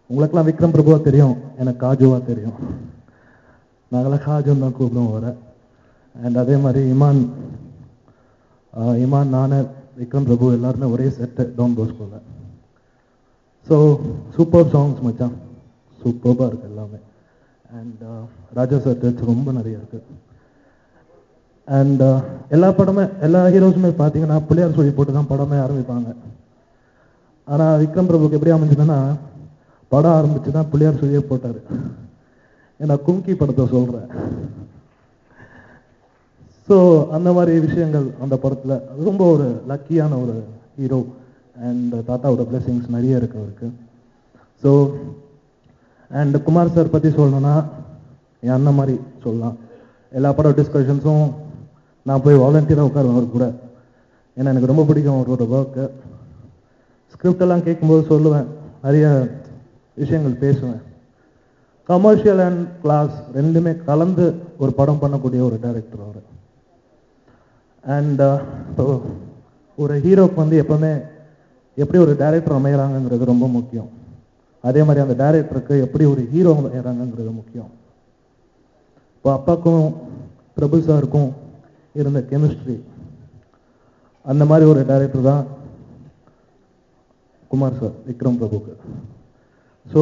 உங்களுக்கெல்லாம் விக்ரம் பிரபுவாக தெரியும், எனக்கு காஜுவாக தெரியும். நாங்களாம் காஜுன்னு தான் கூப்பிடுவோம் வர. அண்ட் அதே மாதிரி இமான் நான் விக்ரம் பிரபு எல்லாருமே ஒரே செட்டு டவுன் போஸ்கோவில். ஸோ சூப்பர் சாங்ஸ் மச்சான், சூப்பராக இருக்குது எல்லாமே. அண்ட் ராஜா சார் டச் ரொம்ப நிறைய இருக்குது. அண்ட் எல்லா ஹீரோஸுமே பார்த்தீங்கன்னா பிள்ளையார் சொல்லி போட்டு தான் படமே ஆரம்பிப்பாங்க. ஆனால் விக்ரம் பிரபுக்கு எப்படி அமைஞ்சதுன்னா, படம் ஆரம்பிச்சு தான் பிள்ளையார் சொல்லியே போட்டார். ஏன்னா கும்கி படத்தை சொல்கிறேன். ஸோ அந்த மாதிரி விஷயங்கள் அந்த படத்தில் ரொம்ப ஒரு லக்கியான ஒரு ஹீரோ. அண்ட் தாத்தாவோட பிளெஸிங்ஸ் நிறைய இருக்கு அவருக்கு. ஸோ அண்ட் குமார் சார் பற்றி சொல்லணும்னா என் அண்ணன் மாதிரி சொல்லலாம். எல்லா படம் டிஸ்கஷன்ஸும் நான் போய் வாலண்டியராக உட்காருவேன் அவர் கூட. ஏன்னா எனக்கு ரொம்ப பிடிக்கும் அவரோட ஒர்க்கு. ஸ்கிரிப்டெல்லாம் கேட்கும்போது சொல்லுவேன், நிறைய விஷயங்கள் பேசுவேன். கமர்ஷியல் அண்ட் கிளாஸ் ரெண்டுமே கலந்து ஒரு படம் பண்ணக்கூடிய ஒரு டைரக்டர் அவர். அண்ட் ஒரு ஹீரோக்கு வந்து எப்பவுமே எப்படி ஒரு டைரக்டர் அமைகிறாங்கங்கிறது ரொம்ப முக்கியம். அதே மாதிரி அந்த டைரக்டருக்கு எப்படி ஒரு ஹீரோ அமைகிறாங்கங்கிறது முக்கியம். இப்போ அப்பாவுக்கும் பிரபு சாருக்கும் இருந்த கெமிஸ்ட்ரி, அந்த மாதிரி ஒரு டைரக்டர் தான் குமார் சார், விக்ரம் பிரபுக்கு. ஸோ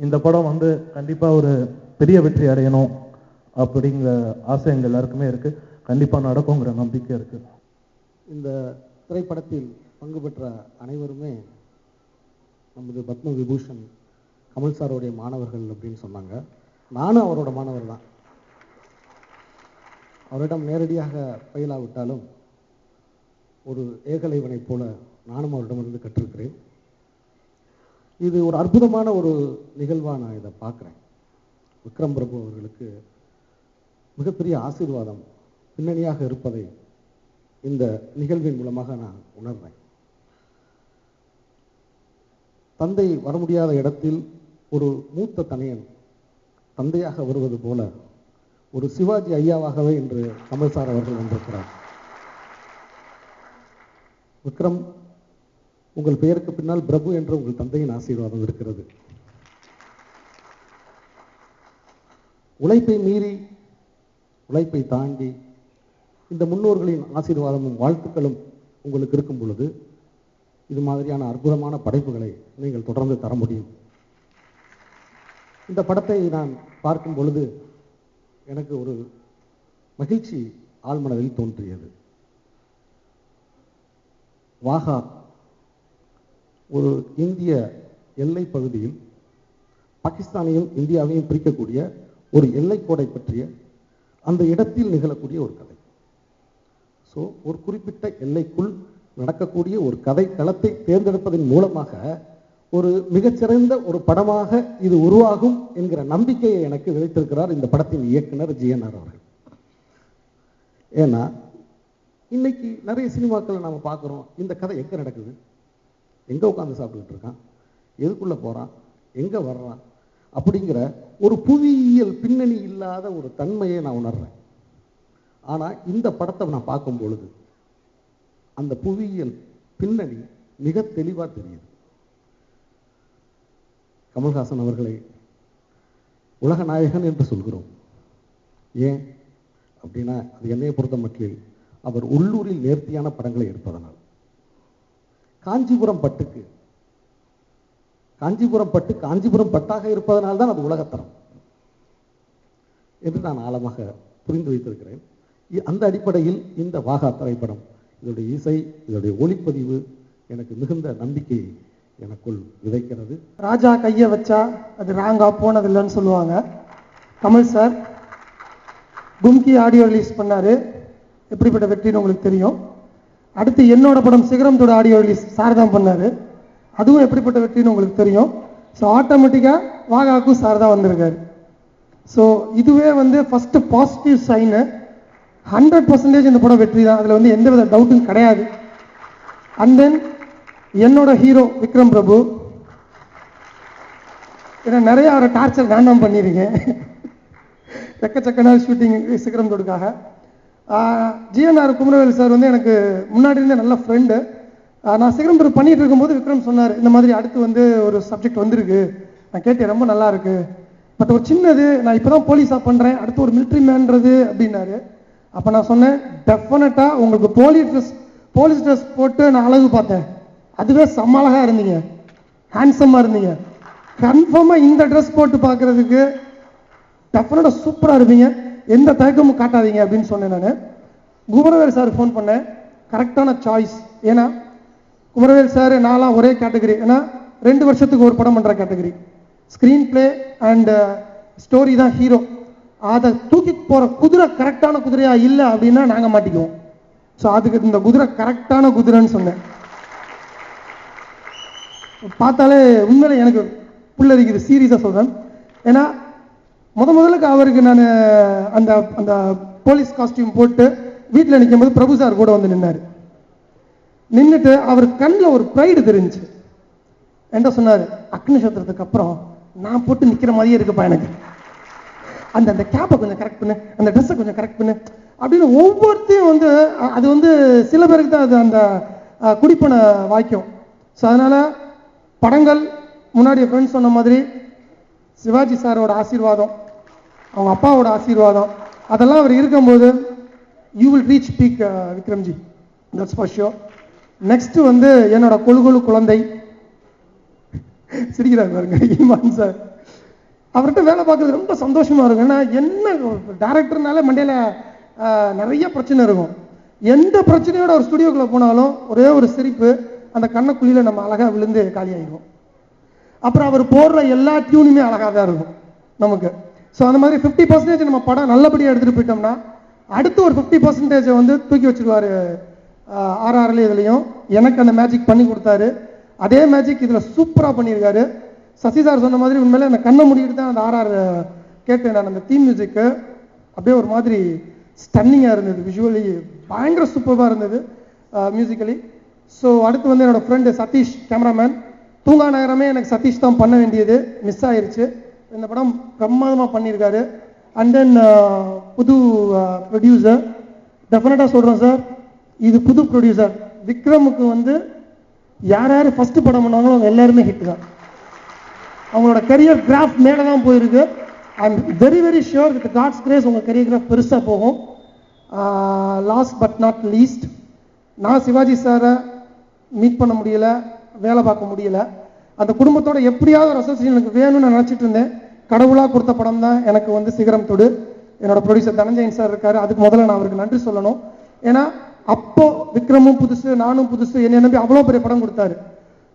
இந்த படம் வந்து கண்டிப்பாக ஒரு பெரிய வெற்றி அடையணும் அப்படிங்கிற ஆசை எங்கள் எல்லாருக்குமே இருக்குது. கண்டிப்பாக நடக்குங்கிற நம்பிக்கை இருக்குது. இந்த திரைப்படத்தில் பங்கு பெற்ற அனைவருமே நமது பத்ம விபூஷன் கமல் சாரோடைய மாணவர்கள் அப்படின்னு சொன்னாங்க. நானும் அவரோட மாணவர் தான். அவரிடம் நேரடியாக பயிலாவிட்டாலும் ஒரு ஏகலைவனைப் போல நானும் அவரிடமிருந்து கற்றிருக்கிறேன். இது ஒரு அற்புதமான ஒரு நிகழ்வாக நான் இதை பார்க்குறேன். விக்ரம் பிரபு அவர்களுக்கு மிகப்பெரிய ஆசீர்வாதம் பின்னணியாக இருப்பதை இந்த நிகழ்வின் மூலமாக நான் உணர்றேன். தந்தை வர முடியாத இடத்தில் ஒரு மூத்த தனையன் தந்தையாக வருவது போல ஒரு சிவாஜி ஐயாவாகவே இன்று கமல் சார் அவர்கள் வந்திருக்கிறார். விக்ரம், உங்கள் பெயருக்கு பின்னால் பிரபு என்ற உங்கள் தந்தையின் ஆசீர்வாதம் இருக்கிறது. உழைப்பை மீறி, உழைப்பை தாண்டி இந்த முன்னோர்களின் ஆசீர்வாதமும் வாழ்த்துக்களும் உங்களுக்கு இருக்கும் பொழுது இது மாதிரியான அற்புதமான படைப்புகளை நீங்கள் தொடர்ந்து தர முடியும். இந்த படத்தை நான் பார்க்கும் பொழுது எனக்கு ஒரு மகிழ்ச்சி ஆழ்மனதில் தோன்றியது. வாகா ஒரு இந்திய எல்லை பகுதியில் பாகிஸ்தானையும் இந்தியாவையும் பிரிக்கக்கூடிய ஒரு எல்லைக்கோடை பற்றிய அந்த இடத்தில் நிகழக்கூடிய ஒரு கதை. ஸோ ஒரு குறிப்பிட்ட எல்லைக்குள் நடக்கக்கூடிய ஒரு கதை களத்தை தேர்ந்தெடுப்பதன் மூலமாக ஒரு மிகச்சிறந்த ஒரு படமாக இது உருவாகும் என்கிற நம்பிக்கையை எனக்கு விதைத்திருக்கிறார் இந்த படத்தின் இயக்குனர் ஜிஎன்ஆர் அவர்கள். ஏன்னா இன்னைக்கு நிறைய சினிமாக்களை நாம பார்க்குறோம், இந்த கதை எங்கே நடக்குது, எங்கே உட்காந்து சாப்பிட்டுக்கிட்டு இருக்கான், எதுக்குள்ளே போகிறான், எங்கே வர்றான் அப்படிங்கிற ஒரு புவியியல் பின்னணி இல்லாத ஒரு தன்மையை நான் உணர்றேன். ஆனால் இந்த படத்தை நான் பார்க்கும் பொழுது அந்த புவியியல் பின்னணி மிக தெளிவாக தெரியுது. கமல்ஹாசன் அவர்களை உலக நாயகன் என்று சொல்கிறோம். ஏன் அப்படின்னா அது என்னையை பொறுத்த மட்டில் அவர் உள்ளூரில் நேர்த்தியான படங்களை எடுப்பதனால். காஞ்சிபுரம் பட்டு காஞ்சிபுரம் பட்டாக இருப்பதனால் தான் அது உலகத்தரம் என்று நான் ஆழமாக புரிந்து வைத்திருக்கிறேன். அந்த அடிப்படையில் இந்த வாகா திரைப்படம், இதோடைய இசை, இதோடைய ஒளிப்பதிவு எனக்கு மிகுந்த நம்பிக்கையை எனக்குள் விதைக்கிறது. ராஜா கையை வச்சா அது ராங்கா போனதில்லைன்னு சொல்லுவாங்க. கமல் சார் கும்கி ஆடியோ ரிலீஸ் பண்ணாரு, எப்படிப்பட்ட வெற்றின்னு உங்களுக்கு தெரியும். அடுத்து என்னோட படம் சிகரம்தோட ஆடியோ ரிலீஸ் சார் தான் பண்ணாரு, அதுவும் எப்படிப்பட்ட வெற்றின்னு உங்களுக்கு தெரியும். ஸோ ஆட்டோமேட்டிக்காக வாகாவுக்கும் சார் தான் வந்திருக்காரு. ஸோ இதுவே வந்து ஃபர்ஸ்ட் பாசிட்டிவ் சைனு. 100% இந்த படம் வெற்றி தான், அதில் வந்து எந்தவித டவுட்டும் கிடையாது. அண்ட் தென் என்னோட ஹீரோ விக்ரம் பிரபு, ஏன்னா நிறைய அவரை டார்ச்சர் நான் தான் பண்ணியிருக்கேன். எக்கச்சக்க நாள் ஷூட்டிங் சிகரம் தோடுக்காக. ஜிஎன்ஆர் குமரவேல் சார் வந்து எனக்கு முன்னாடி இருந்தே நல்ல ஃப்ரெண்டு. நான் சிகரம் பிரபு பண்ணிட்டு இருக்கும்போது விக்ரம் சொன்னார், இந்த மாதிரி அடுத்து வந்து ஒரு சப்ஜெக்ட் வந்திருக்கு, நான் கேட்டேன் ரொம்ப நல்லா இருக்கு, பட் ஒரு சின்னது, நான் இப்போ தான் போலீஸாக பண்ணுறேன், அடுத்து ஒரு மிலிட்ரி மேன்றது அப்படின்னாரு. அப்போ நான் சொன்னேன், டெஃபினட்டாக உங்களுக்கு போலீஸ் ட்ரெஸ் போட்டு நான் அழகு பார்த்தேன், அதுவே செம்ம அழகா இருந்தீங்க, ஹேண்ட்ஸமாக இருந்தீங்க, கன்ஃபார்மாக இந்த ட்ரெஸ் போட்டு பார்க்கறதுக்கு டெஃபினட்டாக சூப்பராக இருப்பீங்க, எந்த தயக்கமும் காட்டாதீங்க அப்படின்னு சொன்னேன். நான் குமரவேல் சார் ஃபோன் பண்ணேன், கரெக்டான சாய்ஸ். ஏன்னா குமரவேல் சார் நான்லாம் ஒரே கேட்டகரி, ஏன்னா 2 வருஷத்துக்கு ஒரு படம் பண்ணுற category. Screen play and story தான் ஹீரோ. அதை தூக்கி போகிற குதிரை கரெக்டான குதிரையா இல்லை அப்படின்னா நாங்கள் மாட்டிக்குவோம். ஸோ அதுக்கு இந்த குதிரை கரெக்டான குதிரைன்னு சொன்னேன். பார்த்தாலே உண்மையில எனக்கு புல்லரிக்குது, சீரியஸாக சொல்கிறேன். ஏன்னா முதலுக்கு அவருக்கு நான் அந்த அந்த போலீஸ் காஸ்டியூம் போட்டு வீட்டில் நிற்கும் போது பிரபு சார் கூட வந்து நின்னார். நின்றுட்டு அவர் கண்ணில் ஒரு ப்ரைடு தெரிஞ்சு. என்கிட்ட சொன்னார், அக்னி நட்சத்திரத்துக்கு அப்புறம் நான் போட்டு நிற்கிற மாதிரியே இருக்குப்பா எனக்கு, அந்த அந்த கேப்பை கொஞ்சம் கரெக்ட் பண்ணு, அந்த ட்ரெஸ்ஸை கொஞ்சம் கரெக்ட் பண்ணு அப்படின்னு ஒவ்வொருத்தையும் வந்து அது வந்து சில பேருக்கு தான் அது அந்த குடிப்பனை வாய்க்கும். ஸோ அதனால் படங்கள் முன்னாடி ஃப்ரெண்ட்ஸ் சொன்ன மாதிரி சிவாஜி சாரோட ஆசீர்வாதம், அவங்க அப்பாவோட ஆசீர்வாதம், அதெல்லாம் அவர் இருக்கும்போது you will reach peak விக்ரம்ஜி, that's for sure. Next வந்து என்னோட கொழுகொழு குழந்தை சிரிக்கிறாங்க பாருங்க, ஈமான் சார். அவர்கிட்ட வேலை பார்க்குறது ரொம்ப சந்தோஷமா இருக்கும். ஏன்னா என்ன டேரக்டர்னால மண்டையில் நிறைய பிரச்சனை இருக்கும். எந்த பிரச்சனையோட ஒரு ஸ்டுடியோக்குள்ளே போனாலும் ஒரே ஒரு சிரிப்பு அந்த கண்ணக்குழியில் நம்ம அழகாக விழுந்து காலியாகிடும். அப்புறம் அவர் போடுற எல்லா டியூனுமே அழகாக தான் இருக்கும் நமக்கு. ஸோ அந்த மாதிரி 50% நம்ம படம் நல்லபடியாக எடுத்துகிட்டு போயிட்டோம்னா அடுத்து ஒரு 50% வந்து தூக்கி வச்சுருவார் RRL. இதுலேயும் எனக்கு அந்த மேஜிக் பண்ணி கொடுத்தாரு. அதே மேஜிக் இதில் சூப்பராக பண்ணியிருக்காரு. சசி சார் சொன்ன மாதிரி உண்மையிலே அந்த கண்ணை மூடிட்டு தான் அந்த RR கேட்டேன் நான். அந்த தீம் மியூசிக்கு அப்படியே ஒரு மாதிரி ஸ்டன்னிங்காக இருந்தது, விஷுவலி பயங்கர சூப்பராக இருந்தது மியூசிக்கலி. ஸோ அடுத்து வந்து என்னோடய ஃப்ரெண்டு சதீஷ் கேமராமேன். தூங்கா நகரமே எனக்கு சதீஷ் தான் பண்ண வேண்டியது, மிஸ் ஆயிடுச்சு. இந்த படம் பிரமாதமாக பண்ணியிருக்காரு. அண்ட் தென் புது ப்ரொடியூசர், டெஃபினட்டாக சொல்கிறேன் சார், இது புது ப்ரொடியூசர். விக்ரமுக்கு வந்து யார் யார் ஃபஸ்ட்டு படம் பண்ணாங்களோ அவங்க எல்லாருமே ஹிட் தான். அவங்களோட கரியர் கிராஃப் மேலே தான் போயிருக்கு. I am very very sure with God's grace உங்கள் கரியர் கிராஃப் பெருசாக போகும். லாஸ்ட் பட் நாட் லீஸ்ட், நான் சிவாஜி சாரை மீட் பண்ண முடியல, வேலை பார்க்க முடியல. அந்த குடும்பத்தோட எப்படியாவது ஒரு அசோசியேஷன் எனக்கு வேணும்னு நான் நினச்சிட்டு இருந்தேன். கடவுளாக கொடுத்த படம் தான் எனக்கு வந்து சிகரம் தொடு. என்னோட ப்ரொடியூசர் தனஞ்சயன் சார் இருக்காரு, அதுக்கு முதல்ல நான் அவருக்கு நன்றி சொல்லணும். ஏன்னா அப்போ விக்ரமும் புதுசு, நானும் புதுசு, என்னை நம்பி அவ்வளோ பெரிய படம் கொடுத்தாரு.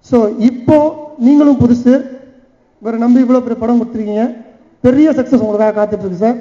ஸோ இப்போ நீங்களும் புதுசு, இவரை நம்பி இவ்வளோ பெரிய படம் கொடுத்துருக்கீங்க. பெரிய சக்ஸஸ் உங்களுக்காக காத்துட்டு இருக்கு சார்.